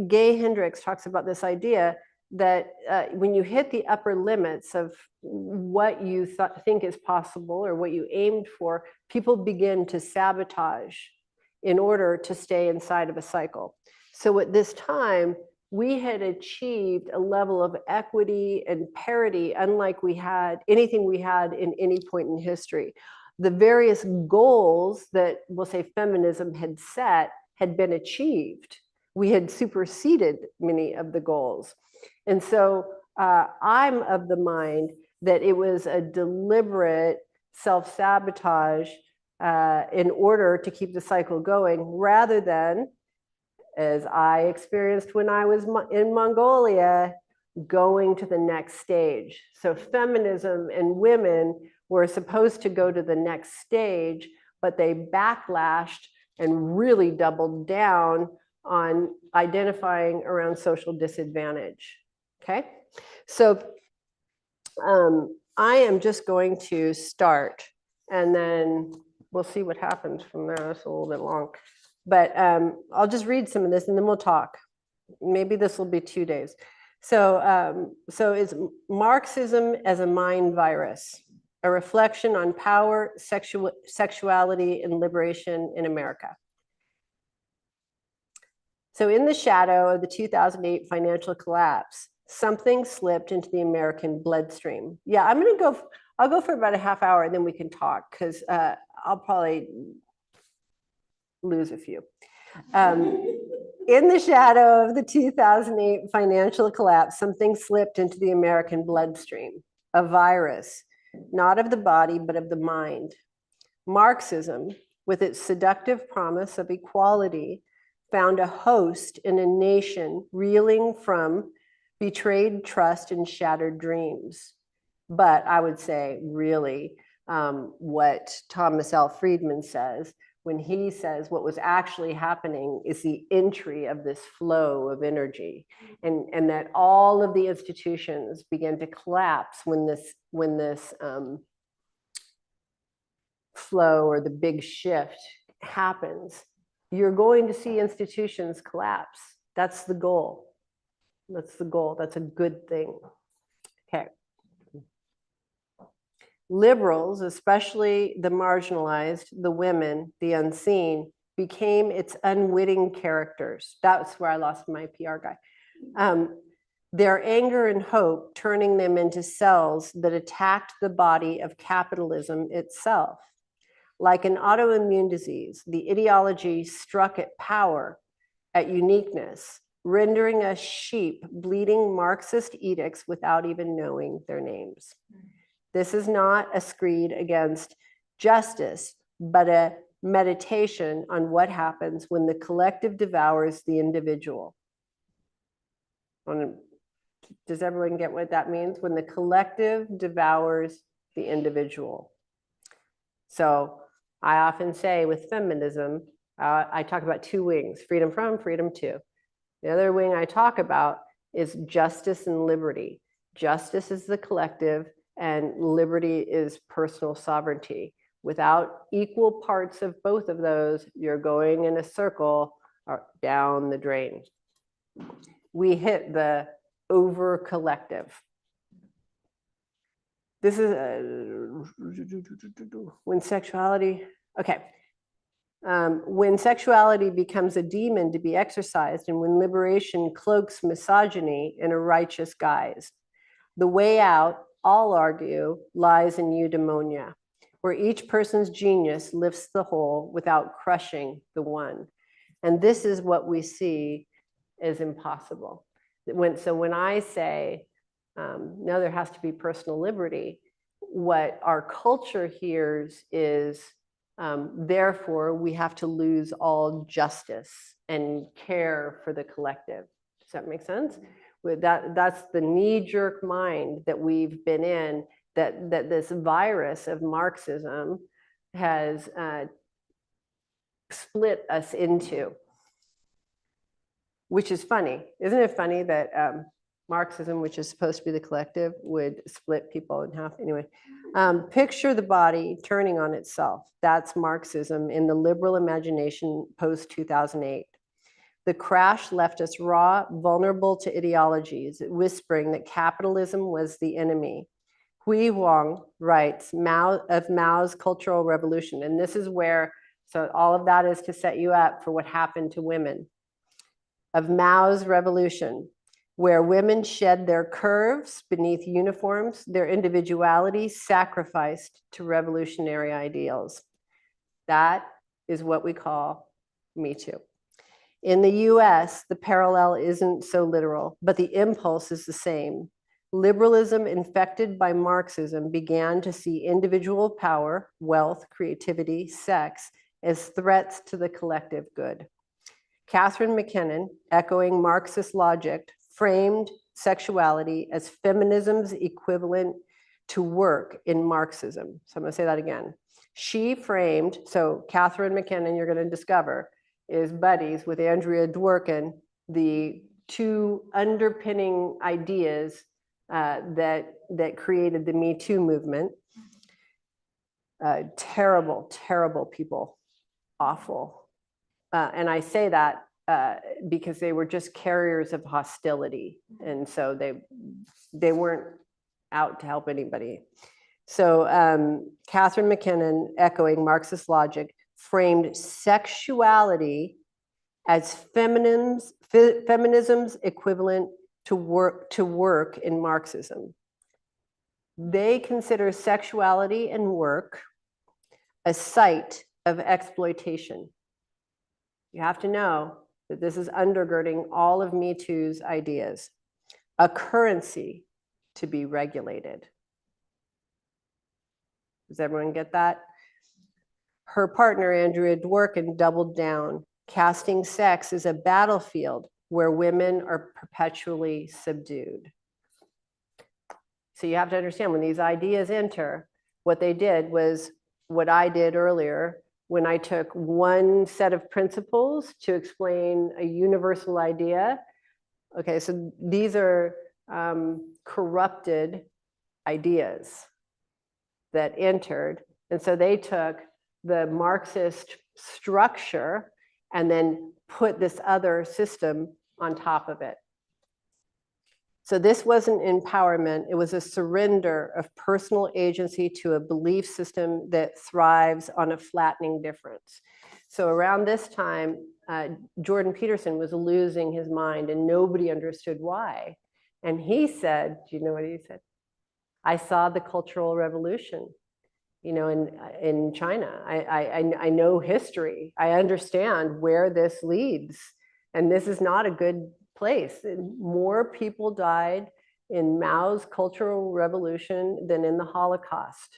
S1: Gay Hendricks talks about this idea that when you hit the upper limits of what you think is possible or what you aimed for, people begin to sabotage in order to stay inside of a cycle. So at this time, we had achieved a level of equity and parity unlike anything we had in any point in history. The various goals that, we'll say, feminism had set had been achieved. We had superseded many of the goals. And so I'm of the mind that it was a deliberate self-sabotage in order to keep the cycle going, rather than, as I experienced when I was in Mongolia, going to the next stage. So feminism and women were supposed to go to the next stage, but they backlashed and really doubled down on identifying around social disadvantage. Okay, so I am just going to start, and then we'll see what happens from there. It's a little bit long. But I'll just read some of this and then we'll talk. Maybe this will be 2 days. So it's Marxism as a mind virus, a reflection on power, sexuality, and liberation in America. So in the shadow of the 2008 financial collapse, something slipped into the American bloodstream. Yeah, I'll go for about a half hour and then we can talk, because I'll probably lose a few. In the shadow of the 2008 financial collapse, something slipped into the American bloodstream, a virus, not of the body, but of the mind. Marxism, with its seductive promise of equality, found a host in a nation reeling from betrayed trust and shattered dreams. But I would say, really, what Thomas L. Friedman says, when he says what was actually happening is the entry of this flow of energy, and that all of the institutions began to collapse when this flow or the big shift happens. You're going to see institutions collapse. That's the goal. That's the goal. That's a good thing. Okay. Liberals, especially the marginalized, the women, the unseen, became its unwitting characters. That's where I lost my PR guy. Their anger and hope turning them into cells that attacked the body of capitalism itself. Like an autoimmune disease, the ideology struck at power, at uniqueness, rendering us sheep bleeding Marxist edicts without even knowing their names. This is not a screed against justice, but a meditation on what happens when the collective devours the individual. Does everyone get what that means? When the collective devours the individual. So I often say with feminism, I talk about 2 wings, freedom from, freedom to. The other wing I talk about is justice and liberty. Justice is the collective, and liberty is personal sovereignty. Without equal parts of both of those, you're going in a circle or down the drain. We hit the over collective. This is when sexuality, okay. When sexuality becomes a demon to be exercised, and when liberation cloaks misogyny in a righteous guise. The way out, all argue, lies in eudaimonia, where each person's genius lifts the whole without crushing the one. And this is what we see as impossible. So when I say, no, there has to be personal liberty, what our culture hears is, therefore, we have to lose all justice and care for the collective. Does that make sense? That's the knee-jerk mind that we've been in, that this virus of Marxism has split us into, which is funny. Isn't it funny that Marxism, which is supposed to be the collective, would split people in half? Anyway, picture the body turning on itself. That's Marxism in the liberal imagination post-2008. The crash left us raw, vulnerable to ideologies, whispering that capitalism was the enemy. Hui Huang writes of Mao's Cultural Revolution, and this is where, so all of that is to set you up for what happened to women. of Mao's revolution, where women shed their curves beneath uniforms, their individuality sacrificed to revolutionary ideals. That is what we call Me Too. In the US, the parallel isn't so literal, but the impulse is the same. Liberalism infected by Marxism began to see individual power, wealth, creativity, sex as threats to the collective good. Catherine McKinnon, echoing Marxist logic, framed sexuality as feminism's equivalent to work in Marxism. So I'm going to say that again. She framed, so Catherine McKinnon, you're going to discover, is buddies with Andrea Dworkin, the two underpinning ideas that created the Me Too movement. Terrible, terrible people, awful. And I say that because they were just carriers of hostility. And so they weren't out to help anybody. So Catherine McKinnon, echoing Marxist logic, framed sexuality as feminism's equivalent to work in Marxism. They consider sexuality and work a site of exploitation. You have to know that this is undergirding all of Me Too's ideas. A currency to be regulated. Does everyone get that? Her partner, Andrea Dworkin, doubled down, casting sex as a battlefield where women are perpetually subdued. So you have to understand, when these ideas enter, what they did was what I did earlier when I took one set of principles to explain a universal idea. Okay, so these are corrupted ideas that entered. And so they took the Marxist structure and then put this other system on top of it. So this wasn't empowerment, it was a surrender of personal agency to a belief system that thrives on a flattening difference. So around this time, Jordan Peterson was losing his mind and nobody understood why. And he said, do you know what he said? I saw the Cultural Revolution, you know, in China. I know history. I understand where this leads. And this is not a good place. More people died in Mao's Cultural Revolution than in the Holocaust.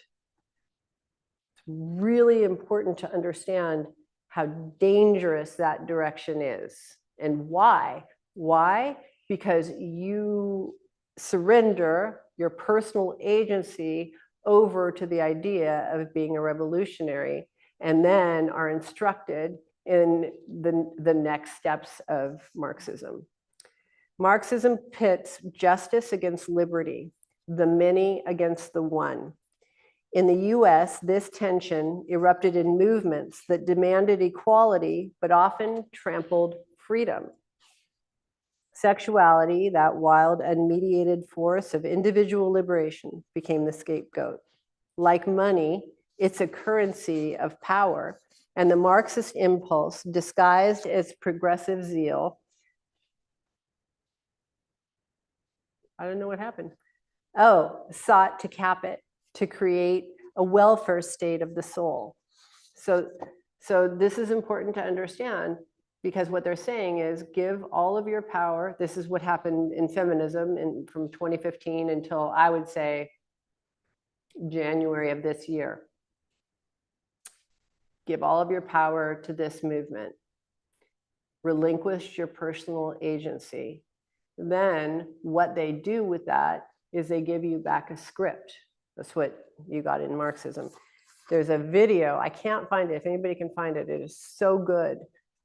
S1: It's really important to understand how dangerous that direction is. And why? Why? Because you surrender your personal agency over to the idea of being a revolutionary, and then are instructed in the next steps of Marxism. Marxism pits justice against liberty, the many against the one. In the US, this tension erupted in movements that demanded equality, but often trampled freedom. Sexuality, that wild, unmediated force of individual liberation, became the scapegoat. Like money, it's a currency of power, and the Marxist impulse, disguised as progressive zeal, I don't know what happened. Oh, sought to cap it, to create a welfare state of the soul. So this is important to understand, because what they're saying is give all of your power. This is what happened in feminism from 2015 until, I would say, January of this year. Give all of your power to this movement. Relinquish your personal agency. Then what they do with that is they give you back a script. That's what you got in Marxism. There's a video, I can't find it. If anybody can find it, it is so good,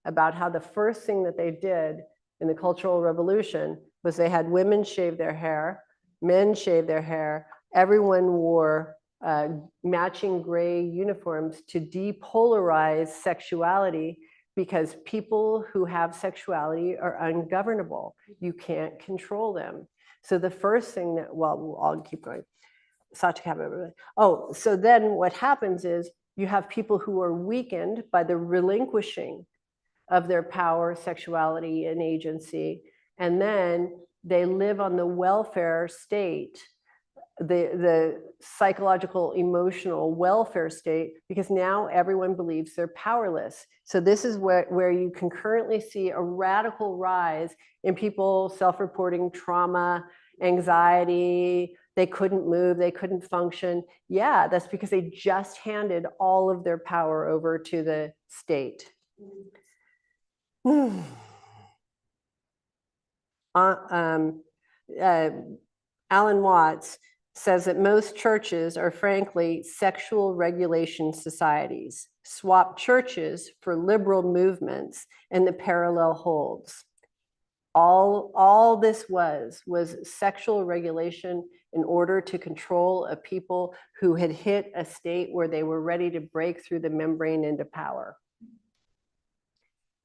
S1: about how the first thing that they did in the Cultural Revolution was they had women shave their hair, men shave their hair, everyone wore matching gray uniforms to depolarize sexuality, because people who have sexuality are ungovernable. You can't control them. So the first thing that, well, I'll keep going. Oh, so then what happens is you have people who are weakened by the relinquishing of their power, sexuality, and agency. And then they live on the welfare state, the psychological, emotional welfare state, because now everyone believes they're powerless. So this is where you can currently see a radical rise in people self-reporting trauma, anxiety. They couldn't move, they couldn't function. Yeah, that's because they just handed all of their power over to the state. Alan Watts says that most churches are frankly sexual regulation societies. Swap churches for liberal movements, and the parallel holds. All this was sexual regulation in order to control a people who had hit a state where they were ready to break through the membrane into power.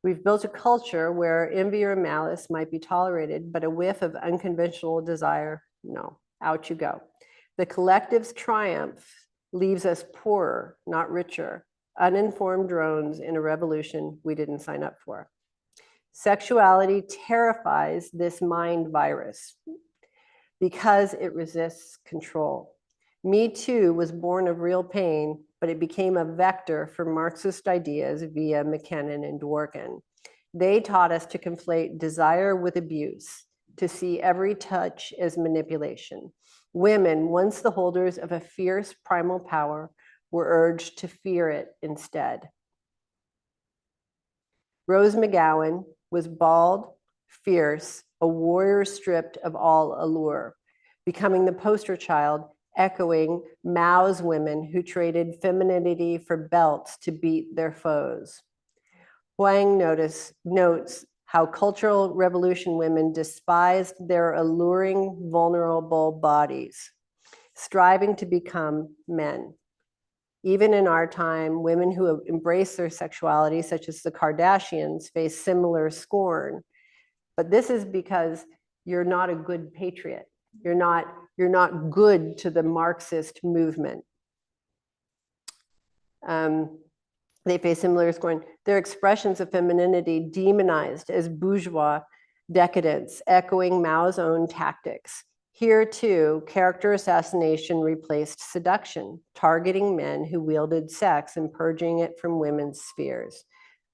S1: We've built a culture where envy or malice might be tolerated, but a whiff of unconventional desire, no, out you go. The collective's triumph leaves us poorer, not richer, uninformed drones in a revolution we didn't sign up for. Sexuality terrifies this mind virus because it resists control. Me Too was born of real pain, but it became a vector for Marxist ideas via McKinnon and Dworkin. They taught us to conflate desire with abuse, to see every touch as manipulation. Women, once the holders of a fierce primal power, were urged to fear it instead. Rose McGowan was bald, fierce, a warrior stripped of all allure, becoming the poster child, echoing Mao's women who traded femininity for belts to beat their foes. Huang notes how cultural revolution women despised their alluring, vulnerable bodies, striving to become men. Even in our time, women who embrace their sexuality, such as the Kardashians, face similar scorn. But this is because you're not a good patriot. You're not good to the Marxist movement. They face similar scorn. Their expressions of femininity demonized as bourgeois decadence, echoing Mao's own tactics. Here, too, character assassination replaced seduction, targeting men who wielded sex and purging it from women's spheres.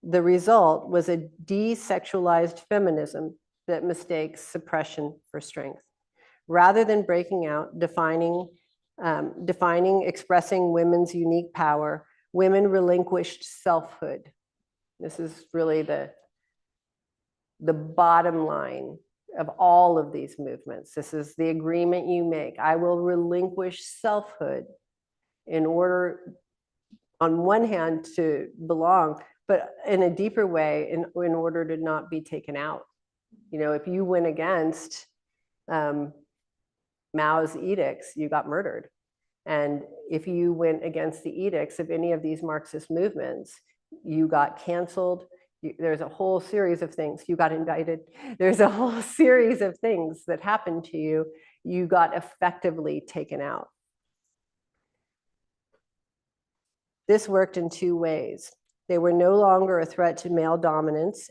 S1: The result was a desexualized feminism that mistakes suppression for strength. Rather than breaking out, defining, expressing women's unique power, women relinquished selfhood. This is really the bottom line of all of these movements. This is the agreement you make. I will relinquish selfhood in order, on one hand, to belong, but in a deeper way, in order to not be taken out. You know, if you went against Mao's edicts, you got murdered. And if you went against the edicts of any of these Marxist movements, you got canceled. There's a whole series of things. You got indicted. There's a whole series of things that happened to you. You got effectively taken out. This worked in two ways. They were no longer a threat to male dominance,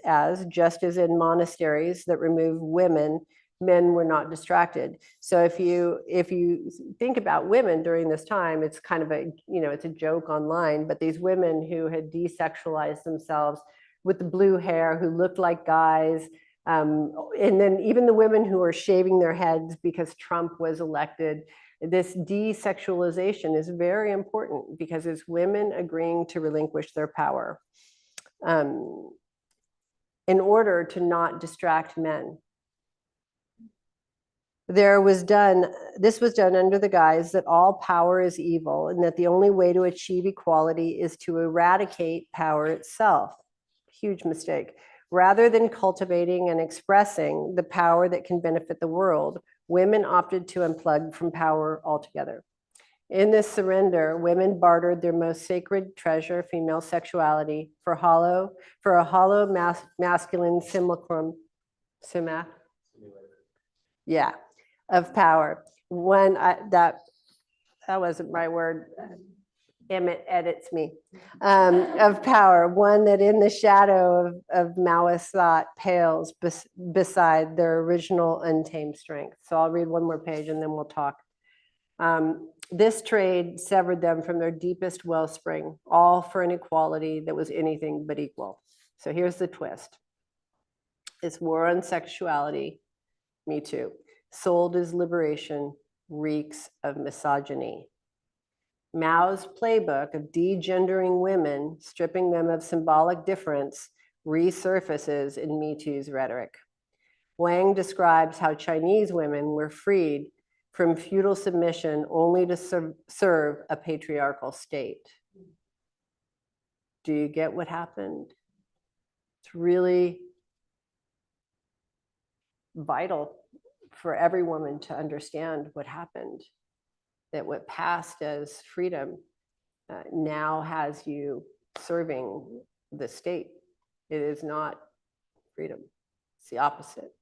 S1: just as in monasteries that remove women, men were not distracted. So if you think about women during this time, it's kind of it's a joke online, but these women who had desexualized themselves with the blue hair, who looked like guys, and then even the women who are shaving their heads because Trump was elected. This desexualization is very important because it's women agreeing to relinquish their power in order to not distract men. This was done under the guise that all power is evil and that the only way to achieve equality is to eradicate power itself. Huge mistake. Rather than cultivating and expressing the power that can benefit the world, women opted to unplug from power altogether. In this surrender, women bartered their most sacred treasure, female sexuality, for a hollow masculine simulacrum, of power. That wasn't my word. Emmett edits me, of power, one that in the shadow of Maoist thought pales beside their original untamed strength. So I'll read one more page and then we'll talk. This trade severed them from their deepest wellspring, all for an equality that was anything but equal. So here's the twist. It's war on sexuality, me too, sold as liberation, reeks of misogyny. Mao's playbook of degendering women, stripping them of symbolic difference, resurfaces in Me Too's rhetoric. Wang describes how Chinese women were freed from feudal submission only to serve a patriarchal state. Do you get what happened? It's really vital for every woman to understand what happened, that what passed as freedom now has you serving the state. It is not freedom. It's the opposite.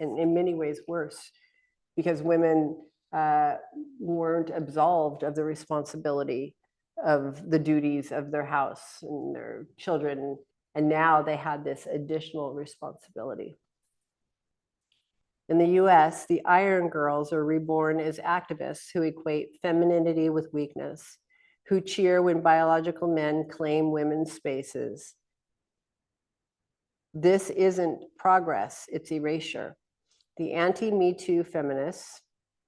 S1: And in many ways worse, because women weren't absolved of the responsibility of the duties of their house and their children. And now they had this additional responsibility. In the US, the Iron Girls are reborn as activists who equate femininity with weakness, who cheer when biological men claim women's spaces. This isn't progress, it's erasure. The anti-Me Too feminists,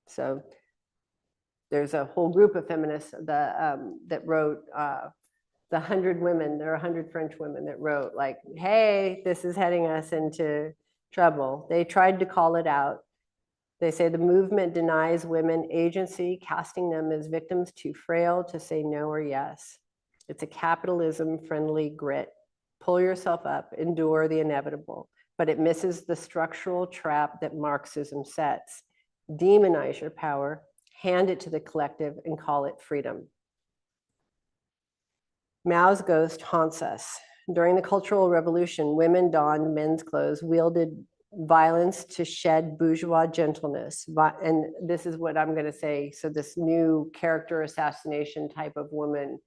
S1: so there's a whole group of feminists that wrote the 100 women, there are 100 French women that wrote like, hey, this is heading us into trouble. They tried to call it out. They say the movement denies women agency, casting them as victims too frail to say no or yes. It's a capitalism-friendly grit. Pull yourself up, endure the inevitable, but it misses the structural trap that Marxism sets. Demonize your power, hand it to the collective, and call it freedom. Mao's ghost haunts us. During the Cultural Revolution, women donned men's clothes, wielded violence to shed bourgeois gentleness. And this is what I'm going to say. So this new character assassination type of woman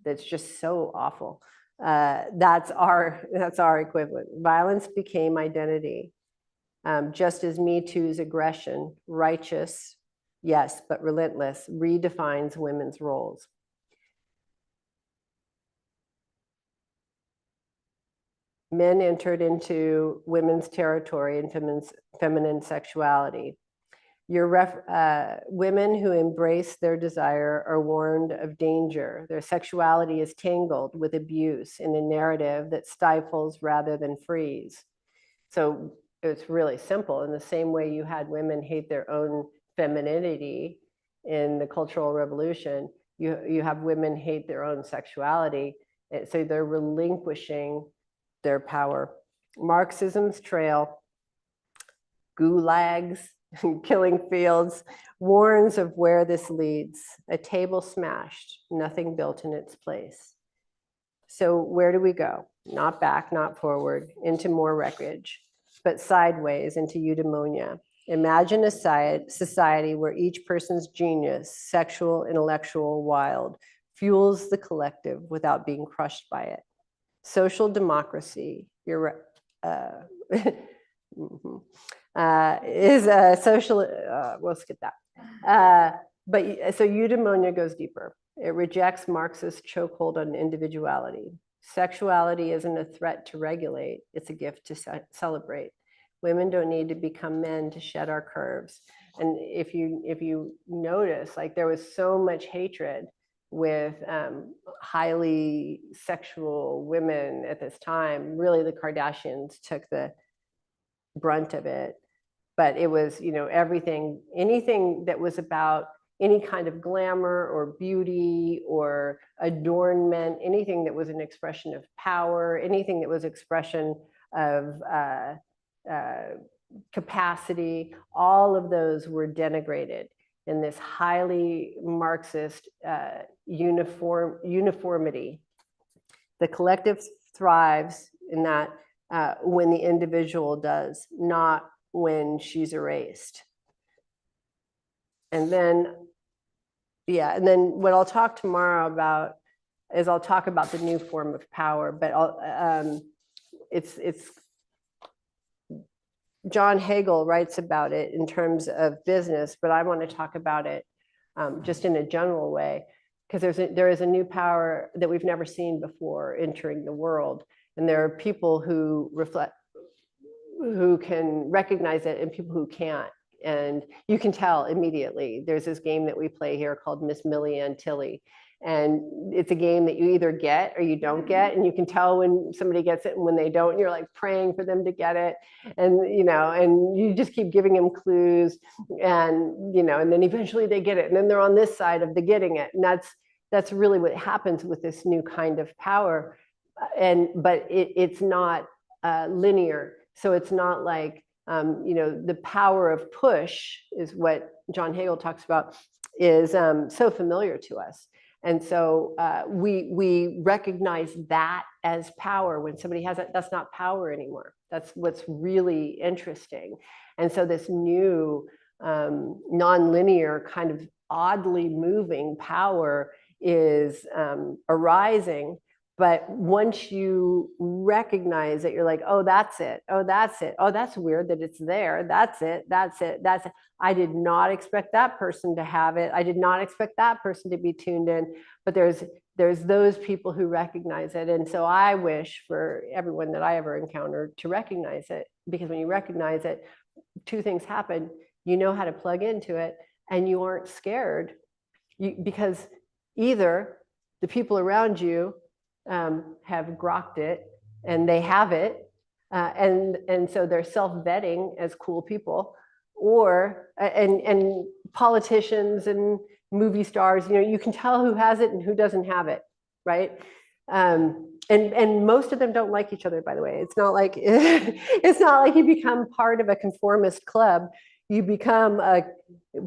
S1: that's just so awful. That's our equivalent. Violence became identity. Just as Me Too's aggression, righteous, yes, but relentless, redefines women's roles. Men entered into women's territory and feminine sexuality. Women who embrace their desire are warned of danger. Their sexuality is tangled with abuse in a narrative that stifles rather than frees. So it's really simple. In the same way you had women hate their own femininity in the Cultural Revolution, you have women hate their own sexuality. So they're relinquishing their power. Marxism's trail, gulags, killing fields, warns of where this leads. A table smashed, nothing built in its place. So where do we go? Not back, not forward, into more wreckage, but sideways into eudaimonia. Imagine a society where each person's genius, sexual, intellectual, wild, fuels the collective without being crushed by it. Social democracy, is a social, we'll skip that. But so eudaimonia goes deeper. It rejects Marxist chokehold on individuality. Sexuality isn't a threat to regulate, it's a gift to celebrate. Women don't need to become men to shed our curves. And if you notice, like there was so much hatred with highly sexual women at this time. Really, the Kardashians took the brunt of it. But it was, anything that was about any kind of glamour or beauty or adornment, anything that was an expression of power, anything that was expression of capacity, all of those were denigrated in this highly Marxist uniformity. The collective thrives in that when the individual does, not when she's erased. And then Yeah, and then what I'll talk tomorrow about is I'll talk about the new form of power, but it's John Hagel writes about it in terms of business, but I want to talk about it just in a general way, because there is a new power that we've never seen before entering the world, and there are people who can recognize it and people who can't. And you can tell immediately. There's this game that we play here called Miss Millie and Tilly. And it's a game that you either get or you don't get. And you can tell when somebody gets it and when they don't. And you're like praying for them to get it. And, and you just keep giving them clues. And, and then eventually they get it. And then they're on this side of the getting it. And that's really what happens with this new kind of power. But it's not linear. So it's not like, the power of push is what John Hagel talks about, is so familiar to us. And so we recognize that as power. When somebody has it, that's not power anymore. That's what's really interesting. And so this new nonlinear kind of oddly moving power is arising. But once you recognize that, you're like, oh, that's it. Oh, that's it. Oh, that's weird that it's there. That's it. That's it. That's it. I did not expect that person to have it. I did not expect that person to be tuned in. But there's those people who recognize it. And so I wish for everyone that I ever encountered to recognize it, because when you recognize it, two things happen. You know how to plug into it, and you aren't scared, because either the people around you have grokked it and they have it, and so they're self-vetting as cool people, or and politicians and movie stars, you can tell who has it and who doesn't have it, right? And most of them don't like each other, by the way. It's not like you become part of a conformist club. You become a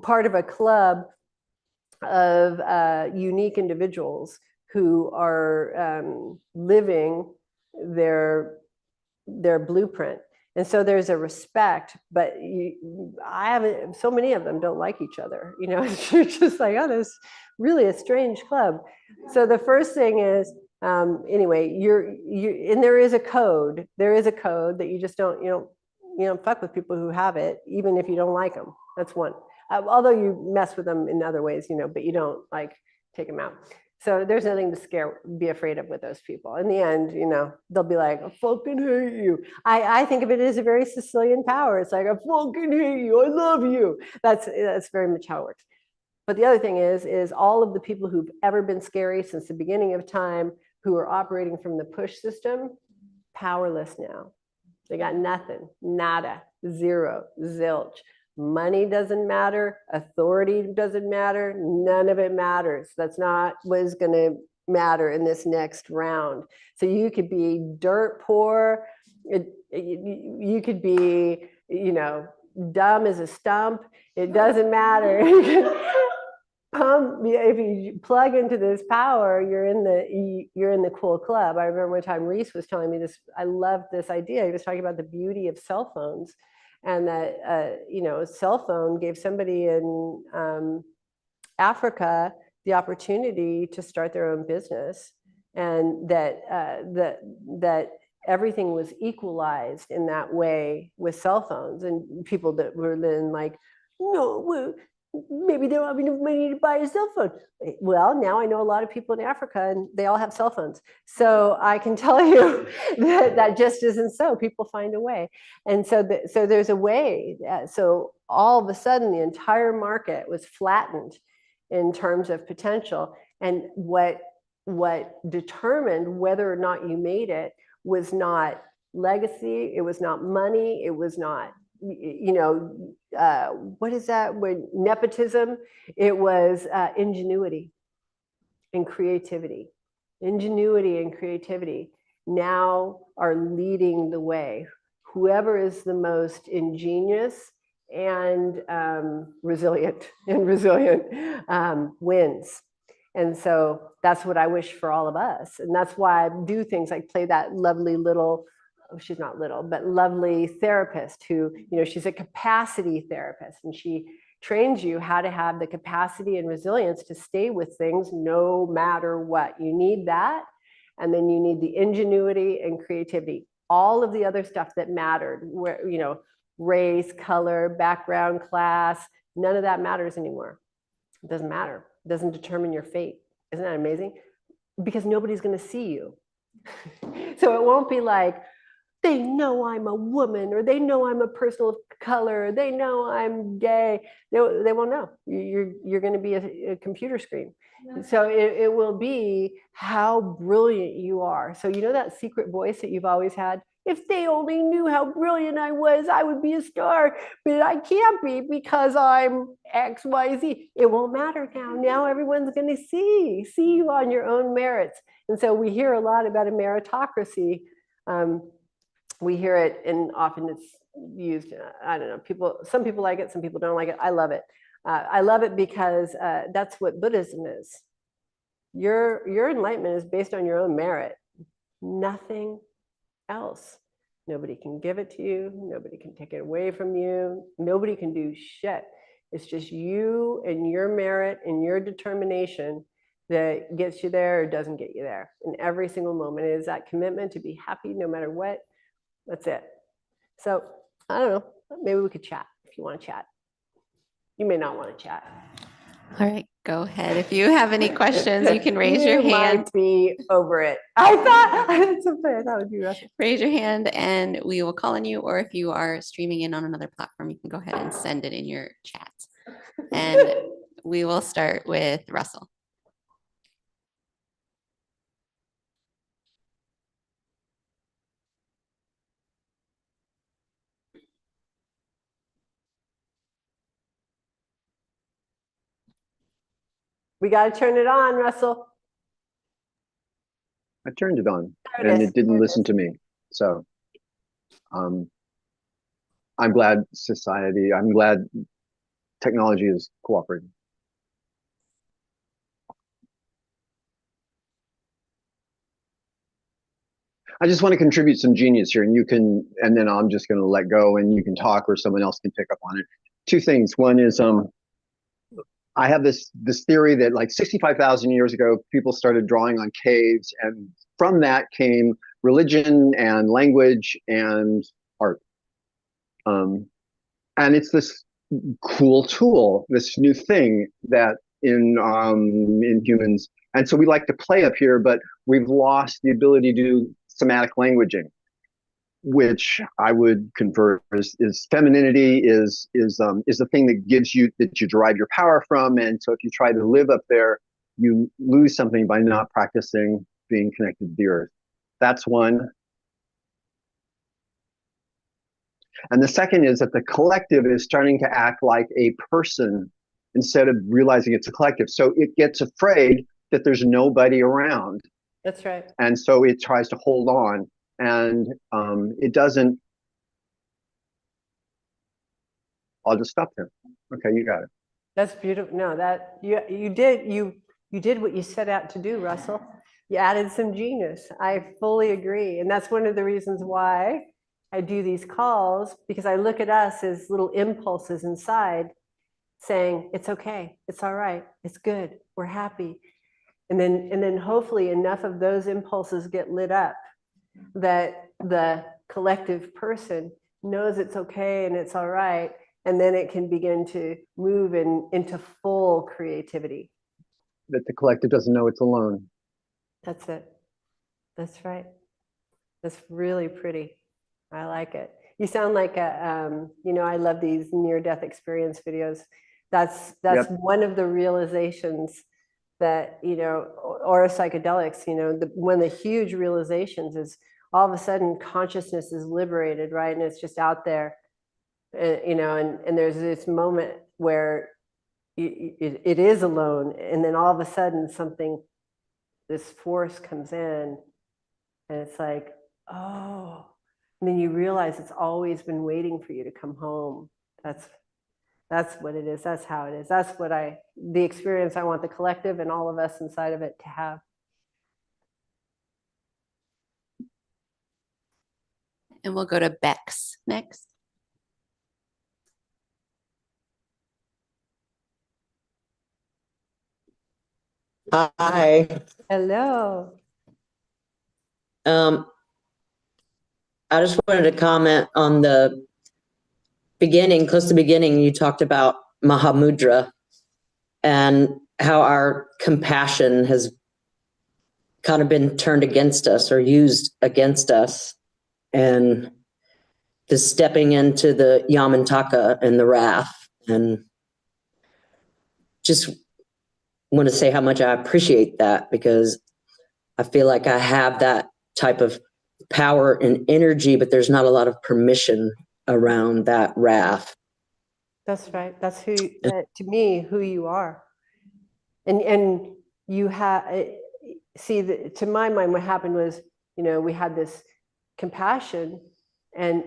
S1: part of a club of unique individuals who are living their blueprint. And so there's a respect, but so many of them don't like each other. You're just like, oh, this really a strange club. So the first thing is, anyway, and there is a code. There is a code that you just don't fuck with people who have it, even if you don't like them. That's one. Although you mess with them in other ways, but you don't like take them out. So there's nothing to be afraid of with those people. In the end, they'll be like, I fucking hate you. I think of it as a very Sicilian power. It's like, I fucking hate you. I love you. That's very much how it works. But the other thing is all of the people who've ever been scary since the beginning of time, who are operating from the push system, powerless now. They got nothing, nada, zero, zilch. Money doesn't matter. Authority doesn't matter. None of it matters. That's not what is going to matter in this next round. So you could be dirt poor. You could be, dumb as a stump. It doesn't matter. If you plug into this power, you're in the cool club. I remember one time Reese was telling me this. I loved this idea. He was talking about the beauty of cell phones. And that, a cell phone gave somebody in Africa the opportunity to start their own business, and that everything was equalized in that way with cell phones. And people that were then like, no, maybe they don't have enough money to buy a cell phone. Well, now I know a lot of people in Africa and they all have cell phones. So I can tell you that just isn't so. People find a way. And so there's a way. So all of a sudden, the entire market was flattened in terms of potential. And what determined whether or not you made it was not legacy. It was not money. It was not what is that? When nepotism, it was ingenuity and creativity. Ingenuity and creativity now are leading the way. Whoever is the most ingenious and resilient wins. And so that's what I wish for all of us. And that's why I do things like play that lovely little, she's not little, but lovely therapist who, she's a capacity therapist, and she trains you how to have the capacity and resilience to stay with things no matter what. You need that. And then you need the ingenuity and creativity. All of the other stuff that mattered, where, race, color, background, class, none of that matters anymore. It doesn't matter. It doesn't determine your fate. Isn't that amazing? Because nobody's going to see you. So it won't be like, they know I'm a woman, or they know I'm a person of color, or they know I'm gay. They won't know. You're going to be a computer screen. So it will be how brilliant you are. So that secret voice that you've always had? If they only knew how brilliant I was, I would be a star. But I can't be because I'm X, Y, Z. It won't matter now. Now everyone's going to see you on your own merits. And so we hear a lot about a meritocracy. We hear it, and often it's used, I don't know, some people like it, some people don't like it. I love it. I love it because that's what Buddhism is. Your enlightenment is based on your own merit, nothing else. Nobody can give it to you. Nobody can take it away from you. Nobody can do shit. It's just you and your merit and your determination that gets you there or doesn't get you there. And every single moment is that commitment to be happy no matter what. That's it. So I don't know. Maybe we could chat if you want to chat. You may not want to chat.
S2: All right, go ahead. If you have any questions, you can raise your hand.
S1: Might be over it. I thought it would be Russell.
S2: Raise your hand and we will call on you. Or if you are streaming in on another platform, you can go ahead and send it in your chat. And we will start with Russell.
S1: We got to turn it on, Russell.
S3: I turned it on and it didn't listen to me. So I'm glad I'm glad technology is cooperating. I just want to contribute some genius here, and then I'm just going to let go and you can talk or someone else can pick up on it. Two things. One is, I have this theory that like 65,000 years ago, people started drawing on caves, and from that came religion and language and art. And it's this cool tool, this new thing that in humans, and so we like to play up here, but we've lost the ability to do somatic languaging, which I would convert is femininity is the thing that you derive your power from. And so if you try to live up there, you lose something by not practicing being connected to the earth. That's one. And the second is that the collective is starting to act like a person instead of realizing it's a collective. So it gets afraid that there's nobody around.
S1: That's right.
S3: And so it tries to hold on, and it doesn't. I'll just stop there. Okay, you got it.
S1: That's beautiful. No, that you did what you set out to do, Russell. You added some genius. I fully agree. And that's one of the reasons why I do these calls, because I look at us as little impulses inside saying, it's okay, it's all right, it's good, we're happy. And then hopefully enough of those impulses get lit up that the collective person knows it's okay and it's all right. And then it can begin to move into full creativity.
S3: That the collective doesn't know it's alone.
S1: That's it. That's right. That's really pretty. I like it. You sound like I love these near-death experience videos. That's yep. One of the realizations that, or psychedelics, one of the huge realizations is all of a sudden consciousness is liberated, right? And it's just out there, and there's this moment where it is alone. And then all of a sudden this force comes in and it's like, oh, and then you realize it's always been waiting for you to come home. That's what it is. That's how it is. That's the experience I want the collective and all of us inside of it to have.
S2: And we'll go to Bex next.
S4: Hi.
S1: Hello.
S4: I just wanted to comment on the beginning, close to the beginning, you talked about Mahamudra and how our compassion has kind of been turned against us or used against us. And the stepping into the Yamantaka and the wrath. And just want to say how much I appreciate that, because I feel like I have that type of power and energy, but there's not a lot of permission around that wrath.
S1: That's right. That's who, to me, who you are. And you have, see, to my mind, what happened was, we had this compassion and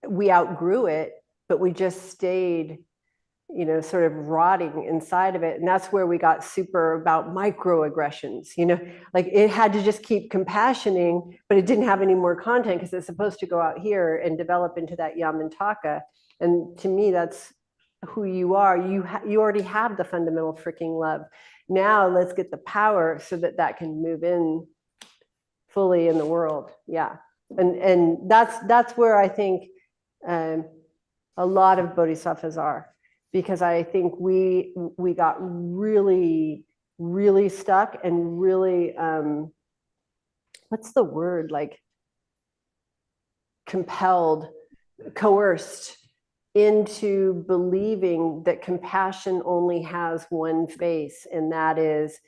S1: we outgrew it, but we just stayed, sort of rotting inside of it. And that's where we got super about microaggressions, like it had to just keep compassioning, but it didn't have any more content because it's supposed to go out here and develop into that Yamantaka. And to me, that's who you are. You already have the fundamental freaking love. Now let's get the power so that can move in fully in the world. Yeah. And that's where I think a lot of bodhisattvas are, because I think we got really, really stuck and really, what's the word? Like compelled, coerced into believing that compassion only has one face, and that is,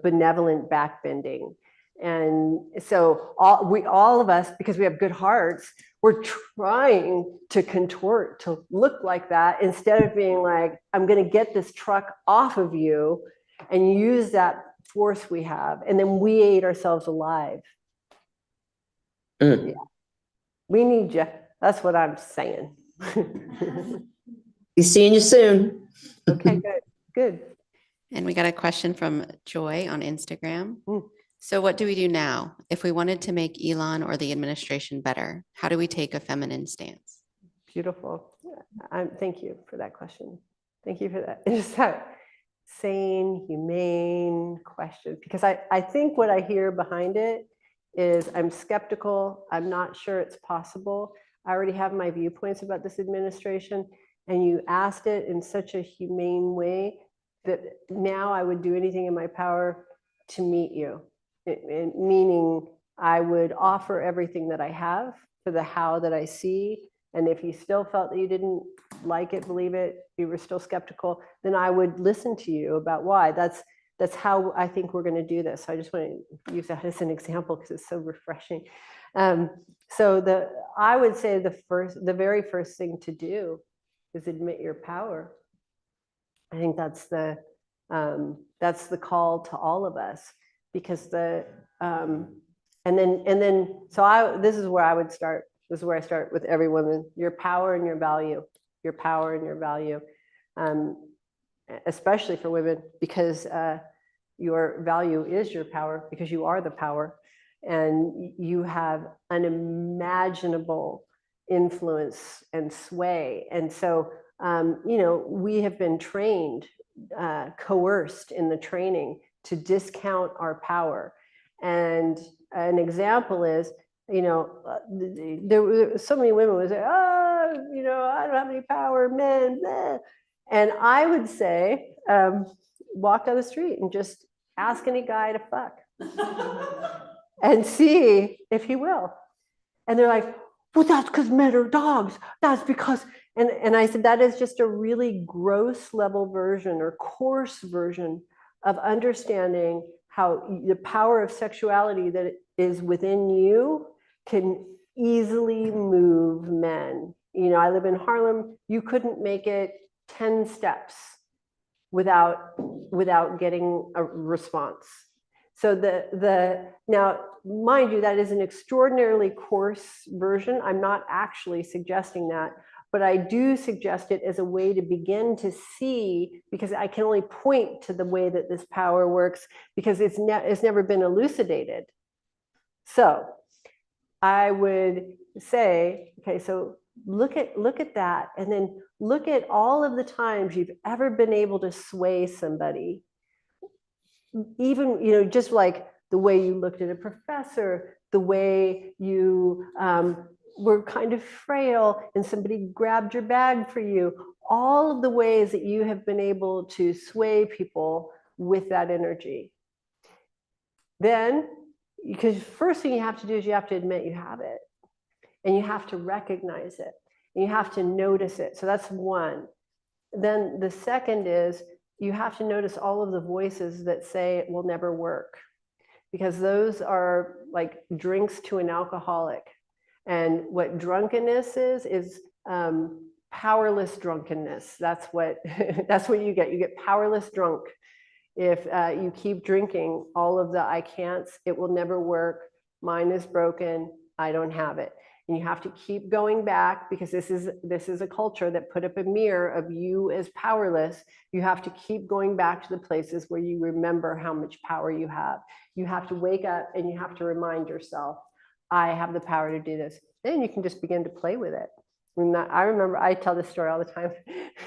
S1: benevolent backbending. And so all of us, because we have good hearts, we're trying to contort to look like that, instead of being like, I'm going to get this truck off of you and use that force we have. And then we ate ourselves alive. Yeah. We need you. That's what I'm saying.
S4: Be seeing you soon.
S1: Okay, good.
S2: And we got a question from Joy on Instagram.
S1: Mm.
S2: So what do we do now if we wanted to make Elon or the administration better? How do we take a feminine stance?
S1: Beautiful. Thank you for that question. Thank you for that. It's that sane, humane question, because I think what I hear behind it is I'm skeptical. I'm not sure it's possible. I already have my viewpoints about this administration, and you asked it in such a humane way that now I would do anything in my power to meet you. Meaning I would offer everything that I have for the how that I see. And if you still felt that you didn't like it, believe it, you were still skeptical, then I would listen to you about why. That's how I think we're going to do this. So I just want to use that as an example because it's so refreshing. So I would say the very first thing to do is admit your power. I think that's the call to all of us, because this is where I would start. This is where I start with every woman: your power and your value, your power and your value, especially for women, because your value is your power, because you are the power, and you have unimaginable influence and sway. And so, we have been trained, coerced in the training to discount our power. And an example is, there were so many women would say, I don't have any power, men, blah. And I would say, walk down the street and just ask any guy to fuck and see if he will. And they're like, well, that's because men are dogs. That's because, and I said, that is just a really gross level version or coarse version of understanding how the power of sexuality that is within you can easily move men. I live in Harlem. You couldn't make it 10 steps without getting a response. So now, mind you, that is an extraordinarily coarse version. I'm not actually suggesting that, but I do suggest it as a way to begin to see, because I can only point to the way that this power works, because it's never been elucidated. So I would say, okay, so look at that, and then look at all of the times you've ever been able to sway somebody even, just like the way you looked at a professor, the way you were kind of frail and somebody grabbed your bag for you, all of the ways that you have been able to sway people with that energy. Then, because first thing you have to do is you have to admit you have it, and you have to recognize it, and you have to notice it. So that's one. Then the second is you have to notice all of the voices that say it will never work, because those are like drinks to an alcoholic. And what drunkenness is powerless drunkenness. That's what you get. You get powerless drunk. If you keep drinking all of the I can'ts, it will never work, mine is broken, I don't have it. And you have to keep going back, because this is a culture that put up a mirror of you as powerless. You have to keep going back to the places where you remember how much power you have. You have to wake up and you have to remind yourself, I have the power to do this. Then you can just begin to play with it. I remember, I tell this story all the time,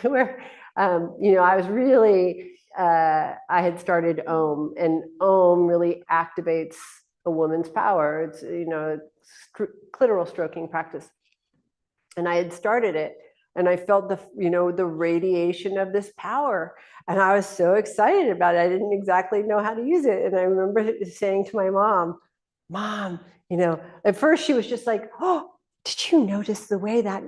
S1: where I was really, I had started Om, and Om really activates a woman's power. It's, clitoral stroking practice. And I had started it, and I felt the radiation of this power. And I was so excited about it. I didn't exactly know how to use it. And I remember saying to my mom, at first she was just like, oh, did you notice the way that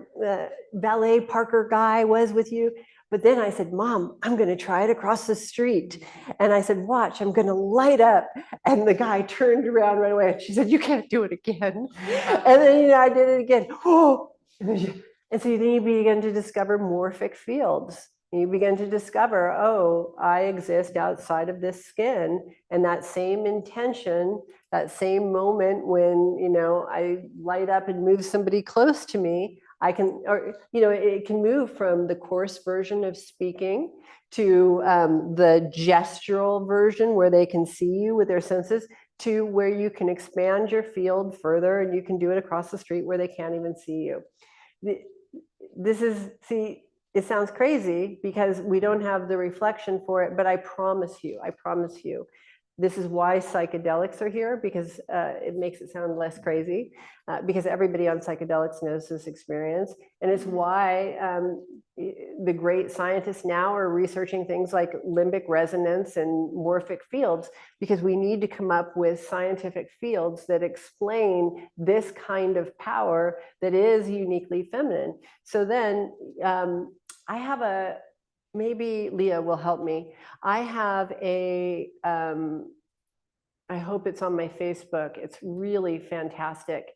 S1: ballet Parker guy was with you? But then I said, Mom, I'm going to try it across the street. And I said, watch, I'm going to light up. And the guy turned around right away. And she said, you can't do it again. And then, I did it again. Oh, and so then you begin to discover morphic fields. You begin to discover, oh, I exist outside of this skin. And that same intention, that same moment when, I light up and move somebody close to me, it can move from the coarse version of speaking to the gestural version where they can see you with their senses, to where you can expand your field further, and you can do it across the street where they can't even see you. It sounds crazy because we don't have the reflection for it, but I promise you, this is why psychedelics are here, because it makes it sound less crazy, because everybody on psychedelics knows this experience. And it's why the great scientists now are researching things like limbic resonance and morphic fields, because we need to come up with scientific fields that explain this kind of power that is uniquely feminine. So then I have maybe Leah will help me. I have I hope it's on my Facebook. It's really fantastic,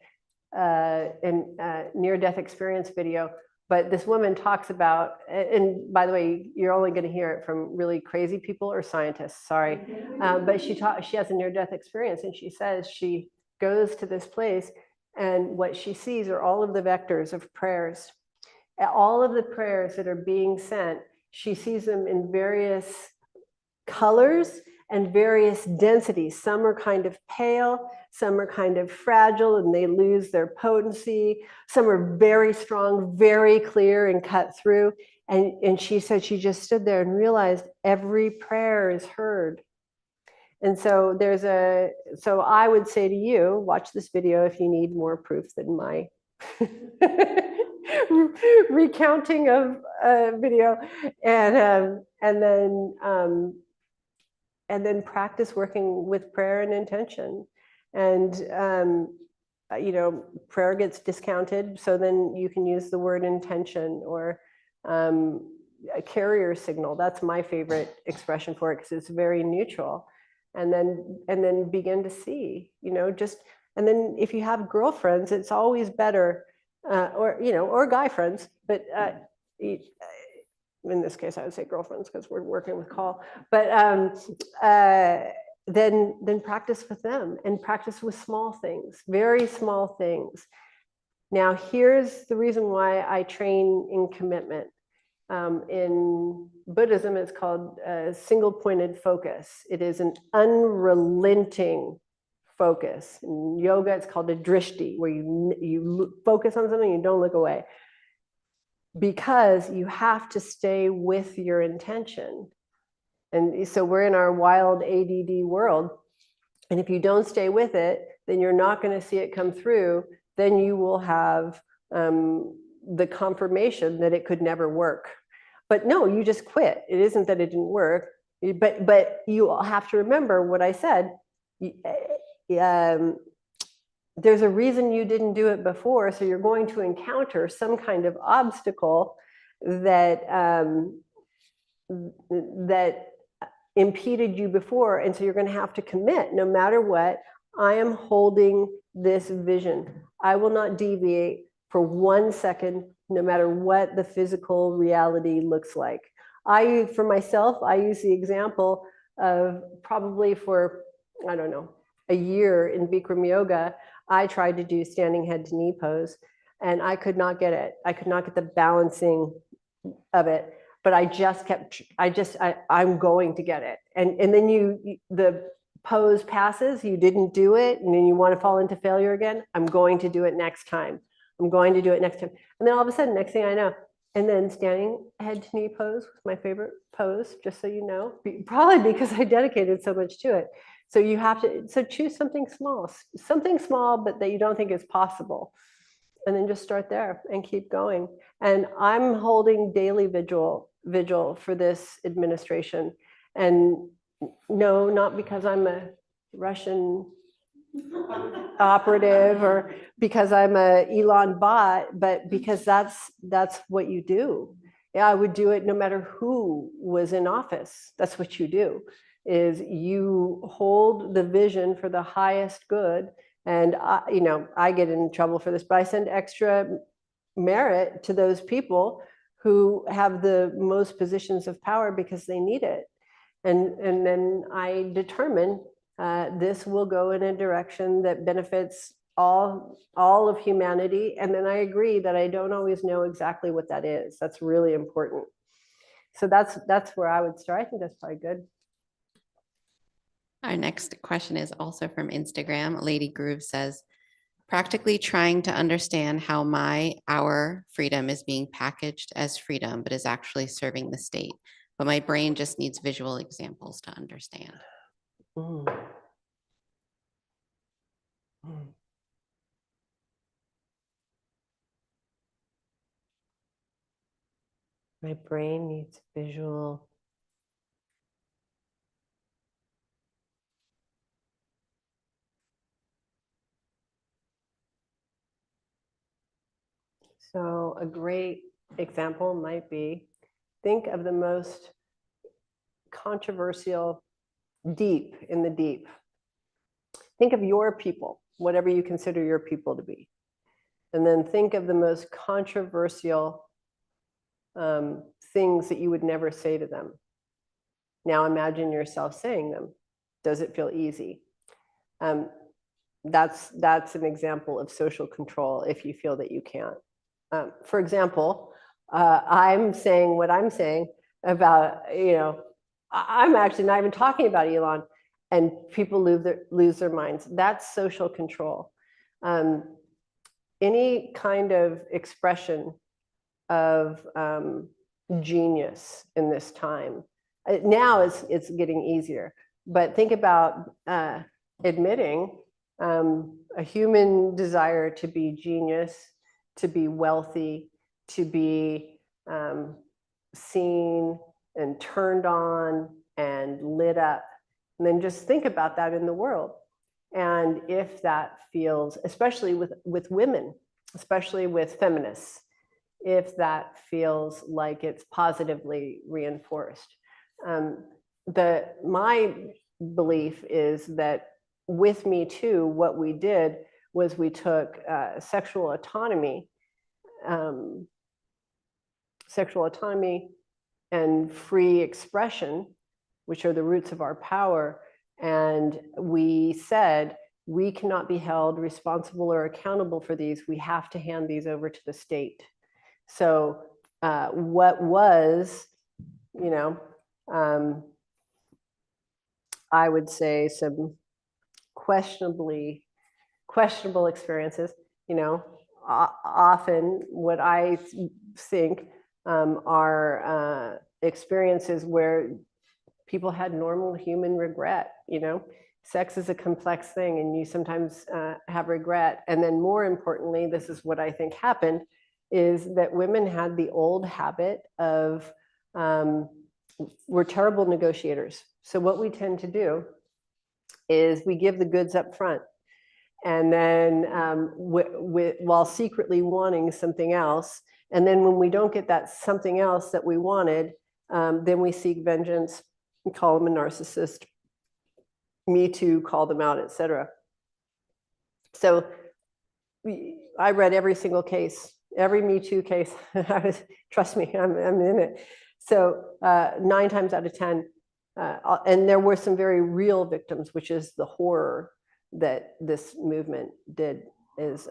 S1: near-death experience video. But this woman talks about, and by the way, you're only going to hear it from really crazy people or scientists, sorry. But she has a near-death experience, and she says she goes to this place, and what she sees are all of the vectors of prayers. All of the prayers that are being sent, she sees them in various colors and various densities. Some are kind of pale, some are kind of fragile and they lose their potency. Some are very strong, very clear and cut through. And she said she just stood there and realized every prayer is heard. And so so I would say to you, watch this video if you need more proof than my recounting of video, and then practice working with prayer and intention. And prayer gets discounted, so then you can use the word intention or a carrier signal. That's my favorite expression for it, because it's very neutral. And then begin to see, and then if you have girlfriends, it's always better, or guy friends, but in this case, I would say girlfriends because we're working with call, but then practice with them and practice with small things, very small things. Now, here's the reason why I train in commitment. In Buddhism, it's called single-pointed focus. It is an unrelenting focus. In yoga, it's called a drishti, where you focus on something, you don't look away. Because you have to stay with your intention. And so we're in our wild ADD world. And if you don't stay with it, then you're not going to see it come through. Then you will have the confirmation that it could never work. But no, you just quit. It isn't that it didn't work. But you have to remember what I said. There's a reason you didn't do it before. So you're going to encounter some kind of obstacle that that impeded you before. And so you're going to have to commit no matter what. I am holding this vision. I will not deviate for 1 second, no matter what the physical reality looks like. For myself, I use the example of probably for, I don't know, a year in Bikram yoga, I tried to do standing head to knee pose and I could not get it. I could not get the balancing of it, but I just kept, I'm going to get it. And then the pose passes, you didn't do it, and then you want to fall into failure again. I'm going to do it next time. I'm going to do it next time. And then all of a sudden, next thing I know, and then standing head to knee pose was my favorite pose, just so you know, probably because I dedicated so much to it. So you have to, so choose something small, but that you don't think is possible. And then just start there and keep going. And I'm holding daily vigil for this administration. And no, not because I'm a Russian operative or because I'm a Elon bot, but because that's what you do. Yeah, I would do it no matter who was in office. That's what you do, is you hold the vision for the highest good. And I get in trouble for this, but I send extra merit to those people who have the most positions of power because they need it. And then I determine this will go in a direction that benefits all of humanity. And then I agree that I don't always know exactly what that is. That's really important. So that's where I would start. I think that's probably good.
S2: Our next question is also from Instagram. Lady Groove says, practically trying to understand how our freedom is being packaged as freedom, but is actually serving the state. But my brain just needs visual examples to understand.
S1: Mm. Mm. My brain needs visual. So a great example might be, think of the most controversial deep in the deep. Think of your people, whatever you consider your people to be. And then think of the most controversial things that you would never say to them. Now imagine yourself saying them. Does it feel easy? That's an example of social control if you feel that you can't. For example, I'm saying what I'm saying about, I'm actually not even talking about Elon, and people lose their minds. That's social control. Any kind of expression of genius in this time. Now it's getting easier, but think about admitting a human desire to be genius, to be wealthy, to be seen and turned on and lit up. And then just think about that in the world. And if that feels, especially with women, especially with feminists, if that feels like it's positively reinforced. My belief is that with Me Too, what we did was we took sexual autonomy and free expression, which are the roots of our power, and we said, we cannot be held responsible or accountable for these. We have to hand these over to the state. So what was, I would say some questionable experiences, often what I think are experiences where people had normal human regret. Sex is a complex thing, and you sometimes have regret. And then more importantly, this is what I think happened, is that women had the old habit of, we're terrible negotiators. So what we tend to do is we give the goods up front. And then while secretly wanting something else. And then when we don't get that something else that we wanted, then we seek vengeance, we call them a narcissist, Me Too, call them out, etc. So I read every single case, every Me Too case. Trust me, I'm in it. So 9 times out of 10, and there were some very real victims, which is the horror that this movement did, is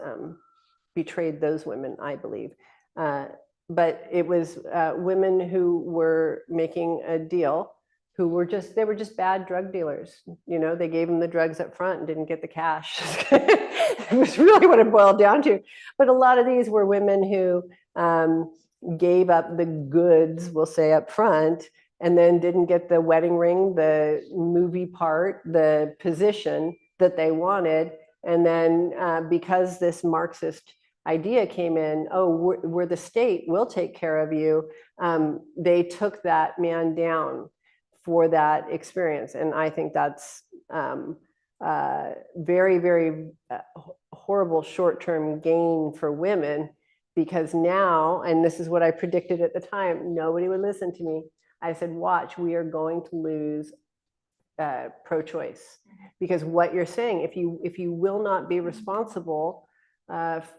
S1: betrayed those women, I believe. But it was women who were making a deal, who were just bad drug dealers. They gave them the drugs up front and didn't get the cash. It was really what it boiled down to. But a lot of these were women who gave up the goods, we'll say, up front, and then didn't get the wedding ring, the movie part, the position that they wanted. And then because this Marxist idea came in, oh, we're the state, we'll take care of you, they took that man down for that experience. And I think that's very, very horrible short-term gain for women, because now, and this is what I predicted at the time, nobody would listen to me. I said, watch, we are going to lose pro-choice, because what you're saying, if you will not be responsible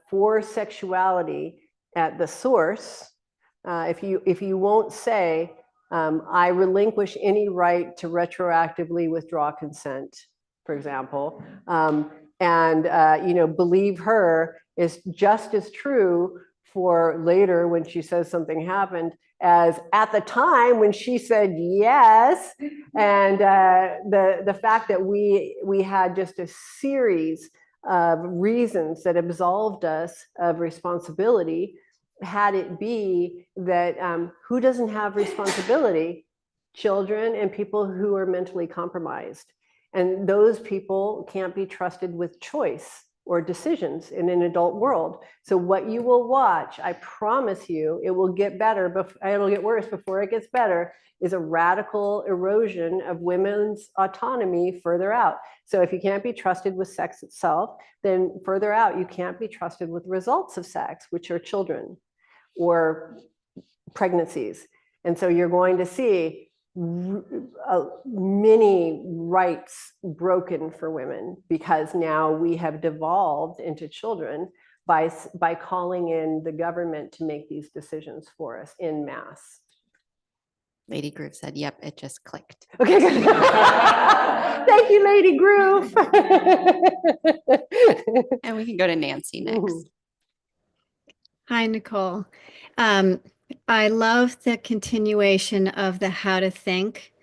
S1: for sexuality at the source, if you won't say, I relinquish any right to retroactively withdraw consent, for example, and believe her is just as true for later when she says something happened as at the time when she said yes. And the fact that we had just a series of reasons that absolved us of responsibility, had it be that who doesn't have responsibility? Children and people who are mentally compromised. And those people can't be trusted with choice or decisions in an adult world. So what you will watch, I promise you, it will get better, but it'll get worse before it gets better, is a radical erosion of women's autonomy further out. So if you can't be trusted with sex itself, then further out, you can't be trusted with results of sex, which are children or pregnancies. And so you're going to see many rights broken for women, because now we have devolved into children by calling in the government to make these decisions for us in mass.
S2: Lady Groove said, yep, it just clicked.
S1: Okay, good. Thank you, Lady Groove.
S2: And we can go to Nancy next.
S5: Hi, Nicole. I love the continuation of the how to think.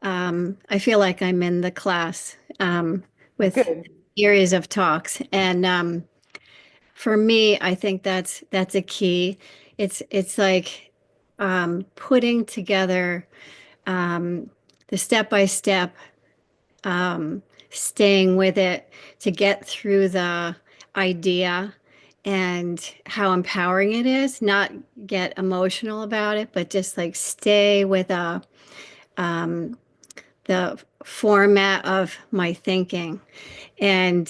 S5: I feel like I'm in the class with
S1: Good.
S5: series of talks. And for me, I think that's a key. It's like putting together the step-by-step, staying with it to get through the idea and how empowering it is, not get emotional about it, but just like stay with the format of my thinking. And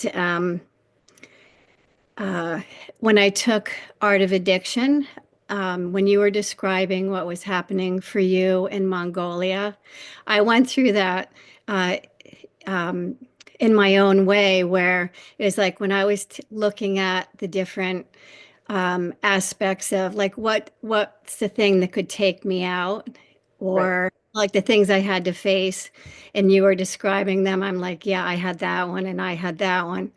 S5: when I took Art of Addiction, when you were describing what was happening for you in Mongolia, I went through that in my own way, where it was like when I was looking at the different aspects of like what's the thing that could take me out, or like the things I had to face, and you were describing them, I'm like, yeah, I had that one and I had that one.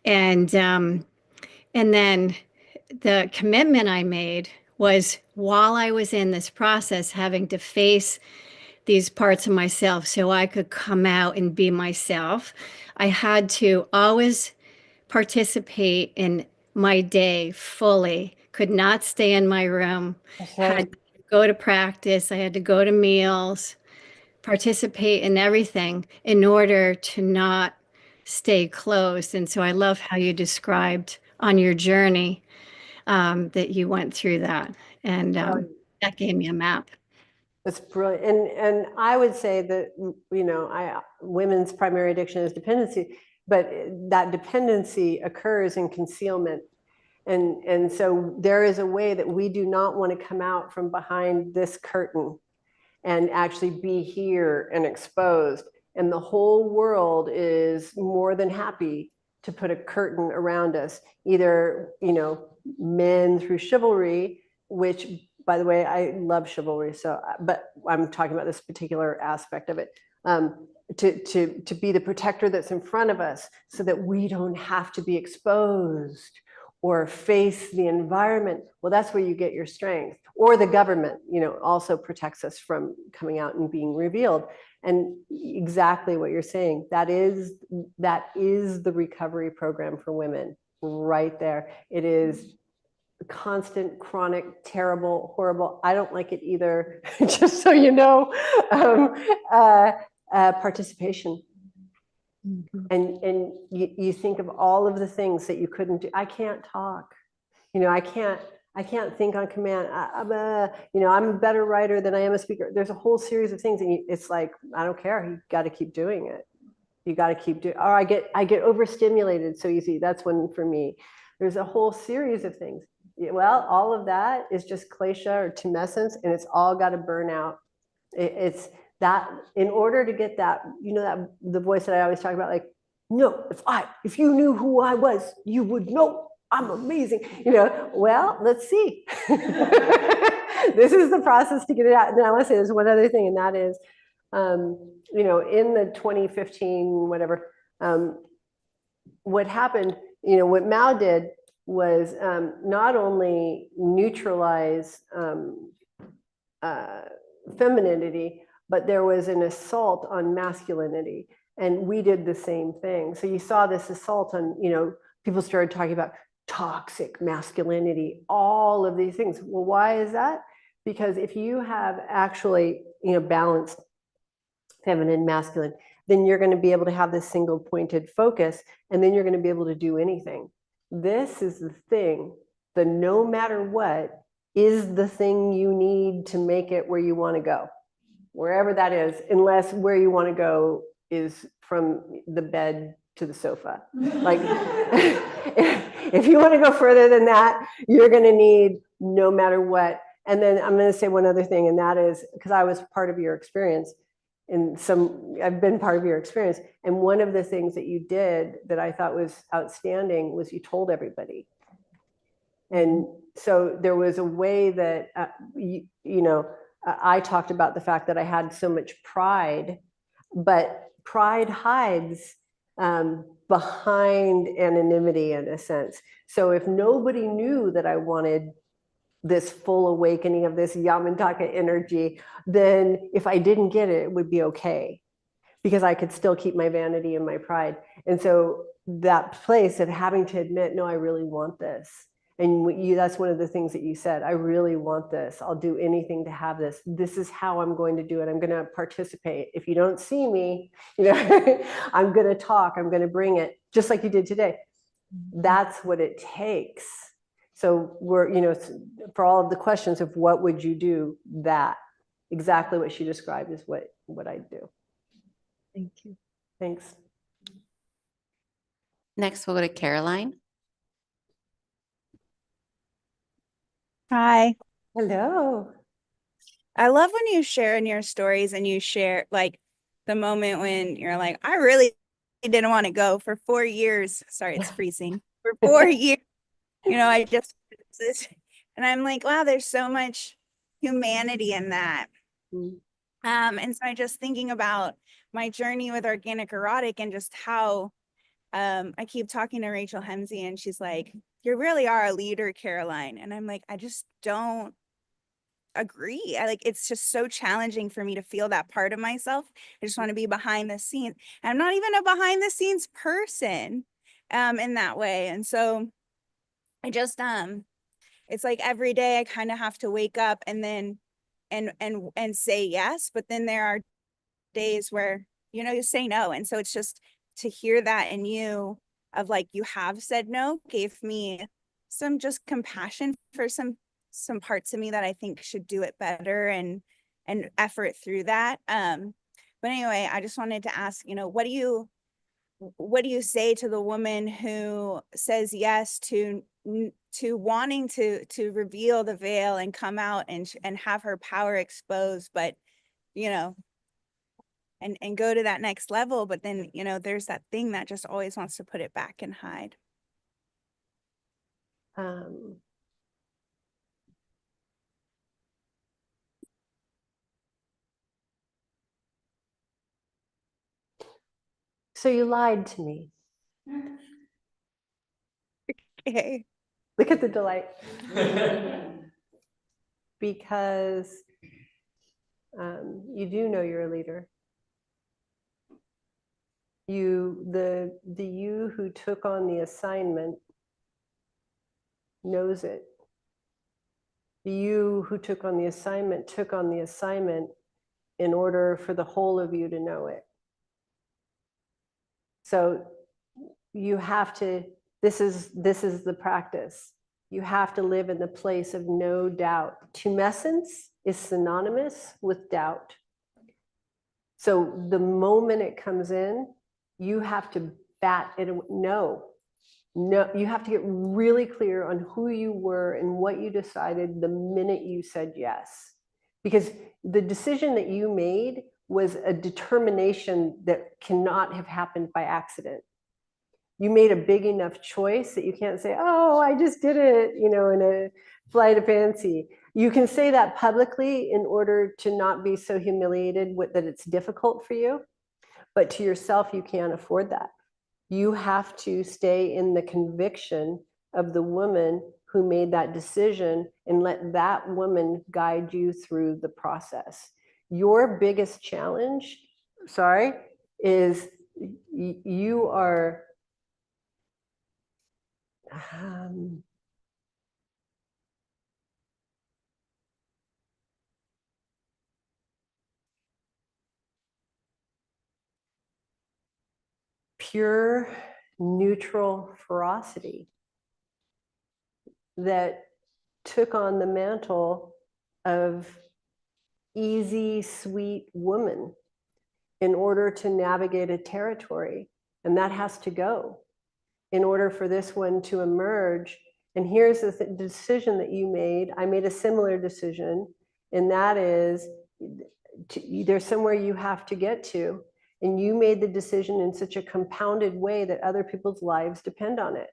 S5: And then the commitment I made was, while I was in this process, having to face these parts of myself so I could come out and be myself, I had to always participate in my day fully, could not stay in my room, had to go to practice, I had to go to meals, participate in everything in order to not stay closed. And so I love how you described on your journey that you went through that. And that gave me a map.
S1: That's brilliant. And I would say that, women's primary addiction is dependency, but that dependency occurs in concealment. And so there is a way that we do not want to come out from behind this curtain and actually be here and exposed. And the whole world is more than happy to put a curtain around us, either, men through chivalry, which, by the way, I love chivalry. But I'm talking about this particular aspect of it, to be the protector that's in front of us so that we don't have to be exposed or face the environment. Well, that's where you get your strength. Or the government, also protects us from coming out and being revealed. And exactly what you're saying, that is the recovery program for women right there. It is constant, chronic, terrible, horrible. I don't like it either, just so you know, participation. And you think of all of the things that you couldn't do. I can't talk, I can't think on command. I'm a better writer than I am a speaker. There's a whole series of things, and it's like, I don't care. You got to keep doing it. You got to keep doing. Or I get overstimulated so easy. That's one for me. There's a whole series of things. Well, all of that is just klesha or tumescence, and it's all got to burn out. It's that in order to get that, that the voice that I always talk about, like, no, if you knew who I was, you would know I'm amazing. Well, let's see. This is the process to get it out. And then I want to say there's one other thing, and that is, in the 2015, whatever, what happened, what Mao did was not only neutralize femininity, but there was an assault on masculinity. And we did the same thing. So you saw this assault on, people started talking about toxic masculinity, all of these things. Well, why is that? Because if you have actually, balanced feminine, masculine, then you're going to be able to have this single pointed focus, and then you're going to be able to do anything. This is the thing, the no matter what is the thing you need to make it where you want to go, wherever that is, unless where you want to go is from the bed to the sofa. Like, if you want to go further than that, you're going to need no matter what. And then I'm going to say one other thing, and that is, because I was part of your experience, I've been part of your experience. And one of the things that you did that I thought was outstanding was you told everybody. And so there was a way that, I talked about the fact that I had so much pride, but pride hides behind anonymity in a sense. So if nobody knew that I wanted this full awakening of this Yamantaka energy, then if I didn't get it, it would be okay, because I could still keep my vanity and my pride. And so that place of having to admit, no, I really want this. And that's one of the things that you said, I really want this. I'll do anything to have this. This is how I'm going to do it. I'm going to participate. If you don't see me, I'm going to talk, I'm going to bring it, just like you did today. That's what it takes. So we're, for all of the questions of what would you do, that exactly what she described is what I'd do.
S5: Thank you.
S1: Thanks.
S2: Next, we'll go to Caroline.
S6: Hi.
S1: Hello.
S6: I love when you share in your stories and you share like the moment when you're like, I really didn't want to go for 4 years. Sorry, it's freezing. For 4 years, I just, and I'm like, wow, there's so much humanity in that. And so I just thinking about my journey with organic erotic and just how I keep talking to Rachel Hemsey, and she's like, you really are a leader, Caroline. And I'm like, I just don't agree. It's just so challenging for me to feel that part of myself. I just want to be behind the scenes. I'm not even a behind the scenes person in that way. And so I just it's like every day I kind of have to wake up and then and say yes, but then there are days where, you know, you say no. And so it's just to hear that in you of like, you have said no, gave me some just compassion for some parts of me that I think should do it better and effort through that. But anyway, I just wanted to ask, you know, what do you say to the woman who says yes to wanting to reveal the veil and come out and have her power exposed, but, you know, and go to that next level, but then, you know, there's that thing that just always wants to put it back and hide.
S1: So you lied to me.
S6: Okay.
S1: Look at the delight. Because you do know you're a leader. The you who took on the assignment knows it. The you who took on the assignment in order for the whole of you to know it. So you have to, this is the practice. You have to live in the place of no doubt. Tumescence is synonymous with doubt. So the moment it comes in, you have to bat it. No, you have to get really clear on who you were and what you decided the minute you said yes. Because the decision that you made was a determination that cannot have happened by accident. You made a big enough choice that you can't say, oh, I just did it, you know, in a flight of fancy. You can say that publicly in order to not be so humiliated that it's difficult for you. But to yourself, you can't afford that. You have to stay in the conviction of the woman who made that decision and let that woman guide you through the process. Your biggest challenge, is you are pure, neutral ferocity that took on the mantle of easy, sweet woman in order to navigate a territory. And that has to go in order for this one to emerge. And here's the decision that you made. I made a similar decision, and that is there's somewhere you have to get to. And you made the decision in such a compounded way that other people's lives depend on it.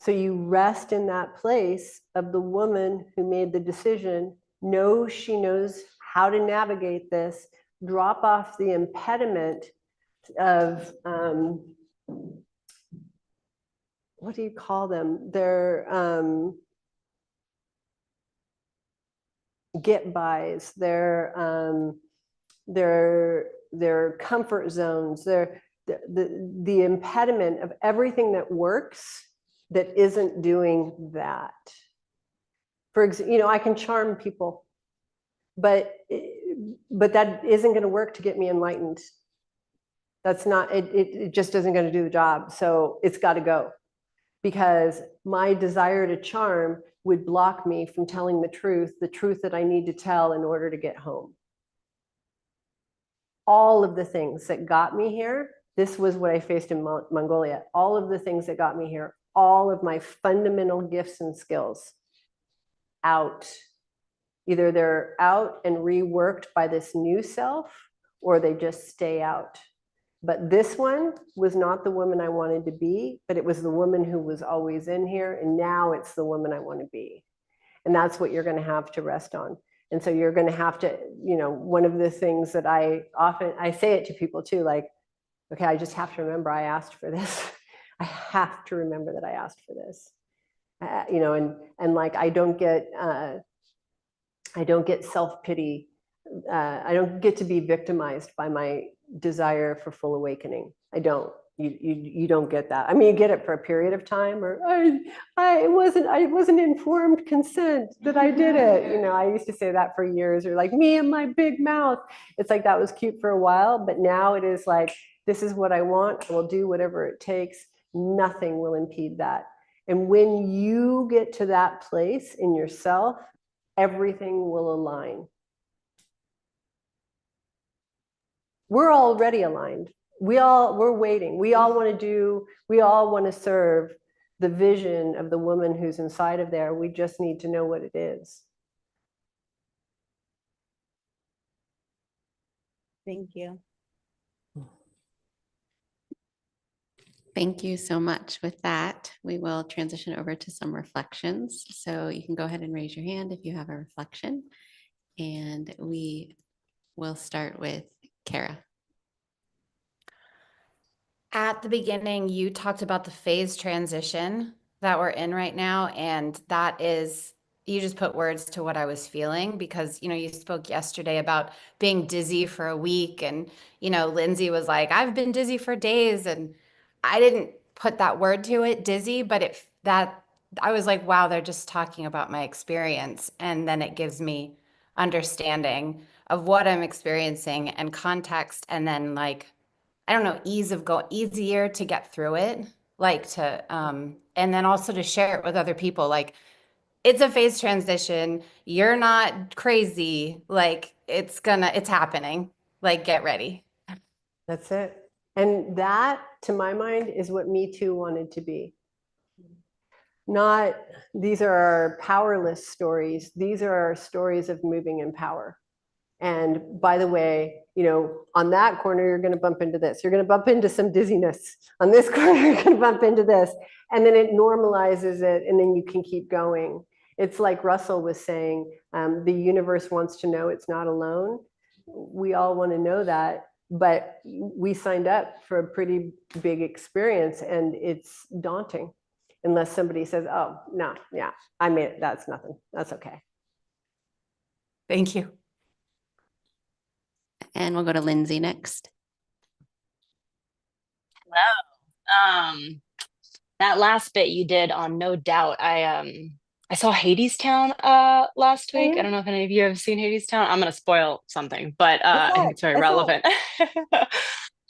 S1: So you rest in that place of the woman who made the decision, knows she knows how to navigate this, drop off the impediment of, what do you call them? They're get-bys, they're comfort zones, they're the impediment of everything that works that isn't doing that. For example, you know, I can charm people, but that isn't going to work to get me enlightened. That's not, it just isn't going to do the job. So it's got to go, because my desire to charm would block me from telling the truth that I need to tell in order to get home. All of the things that got me here, this was what I faced in Mongolia. All of the things that got me here, all of my fundamental gifts and skills, out. Either they're out and reworked by this new self, or they just stay out. But this one was not the woman I wanted to be, but it was the woman who was always in here. And now it's the woman I want to be. And that's what you're going to have to rest on. And so you're going to have to, you know, one of the things that I say it to people too, like, okay, I just have to remember I asked for this. I have to remember that I asked for this. You know, and like, I don't get self-pity. I don't get to be victimized by my desire for full awakening. I don't. You don't get that. I mean, you get it for a period of time, or I wasn't informed consent that I did it. You know, I used to say that for years, or like me and my big mouth. It's like that was cute for a while, but now it is like, this is what I want. I will do whatever it takes. Nothing will impede that. And when you get to that place in yourself, everything will align. We're already aligned. We're waiting. We all want to serve the vision of the woman who's inside of there. We just need to know what it is.
S6: Thank you.
S2: Thank you so much. With that, we will transition over to some reflections. So you can go ahead and raise your hand if you have a reflection. And we will start with Cara.
S7: At the beginning, you talked about the phase transition that we're in right now. And that is, you just put words to what I was feeling, because, you know, you spoke yesterday about being dizzy for a week. And, you know, Lindsay was like, I've been dizzy for days. And I didn't put that word to it, dizzy, but I was like, wow, they're just talking about my experience. And then it gives me understanding of what I'm experiencing and context. And then, like, I don't know, easier to get through it, like to, and then also to share it with other people. Like, it's a phase transition. You're not crazy. Like, it's happening. Like, get ready.
S1: That's it. And that, to my mind, is what Me Too wanted to be. Not, these are our powerless stories. These are our stories of moving in power. And by the way, you know, on that corner, you're going to bump into this. You're going to bump into some dizziness. On this corner, you're going to bump into this. And then it normalizes it, and then you can keep going. It's like Russell was saying, the universe wants to know it's not alone. We all want to know that, but we signed up for a pretty big experience, and it's daunting unless somebody says, oh, no, yeah, I made it. That's nothing. That's okay.
S7: Thank you.
S2: And we'll go to Lindsay next.
S8: Hello. That last bit you did on No Doubt, I saw Hadestown last week. I don't know if any of you have seen Hadestown. I'm gonna spoil something, but I think it's very relevant.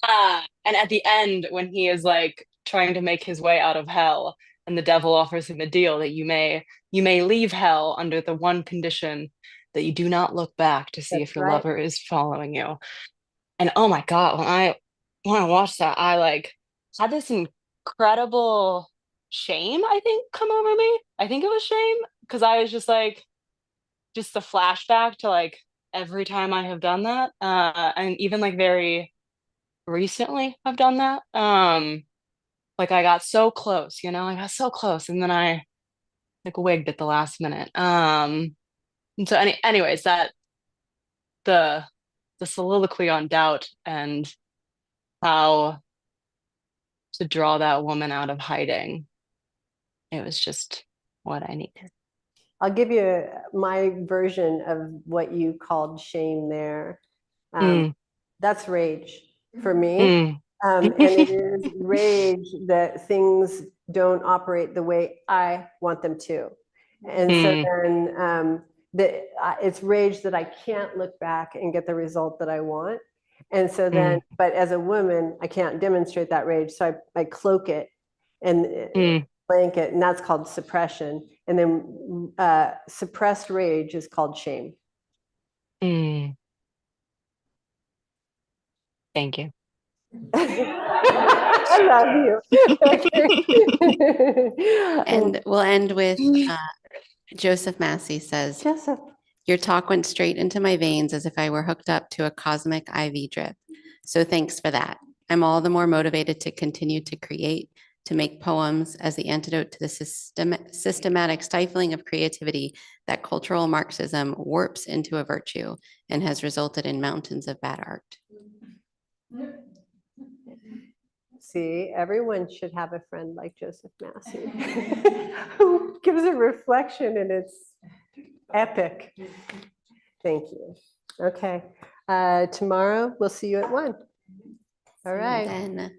S8: And at the end, when he is like trying to make his way out of hell, and the devil offers him a deal that you may leave hell under the one condition that you do not look back to see if your lover is following you. And oh my God, when I watched that, I like had this incredible shame, I think, come over me. I think it was shame, because I was just like, just the flashback to like every time I have done that. And even like very recently I've done that. Like I got so close, I got so close, and then I like wigged at the last minute. And so anyways, that the soliloquy on doubt and how to draw that woman out of hiding, it was just what I needed.
S1: I'll give you my version of what you called shame there. That's rage for me. And it is rage that things don't operate the way I want them to. And so then it's rage that I can't look back and get the result that I want. And so then, but as a woman, I can't demonstrate that rage. So I cloak it and blanket, and that's called suppression. And then suppressed rage is called shame.
S8: Thank you.
S1: I love you.
S2: And we'll end with Joseph Massey says,
S1: Joseph,
S2: your talk went straight into my veins as if I were hooked up to a cosmic IV drip. So thanks for that. I'm all the more motivated to continue to create, to make poems as the antidote to the systematic stifling of creativity that cultural Marxism warps into a virtue and has resulted in mountains of bad art.
S1: see, everyone should have a friend like Joseph Massey who gives a reflection, and it's epic. Thank you. Okay. Tomorrow we'll see you at 1. All right.
S2: Then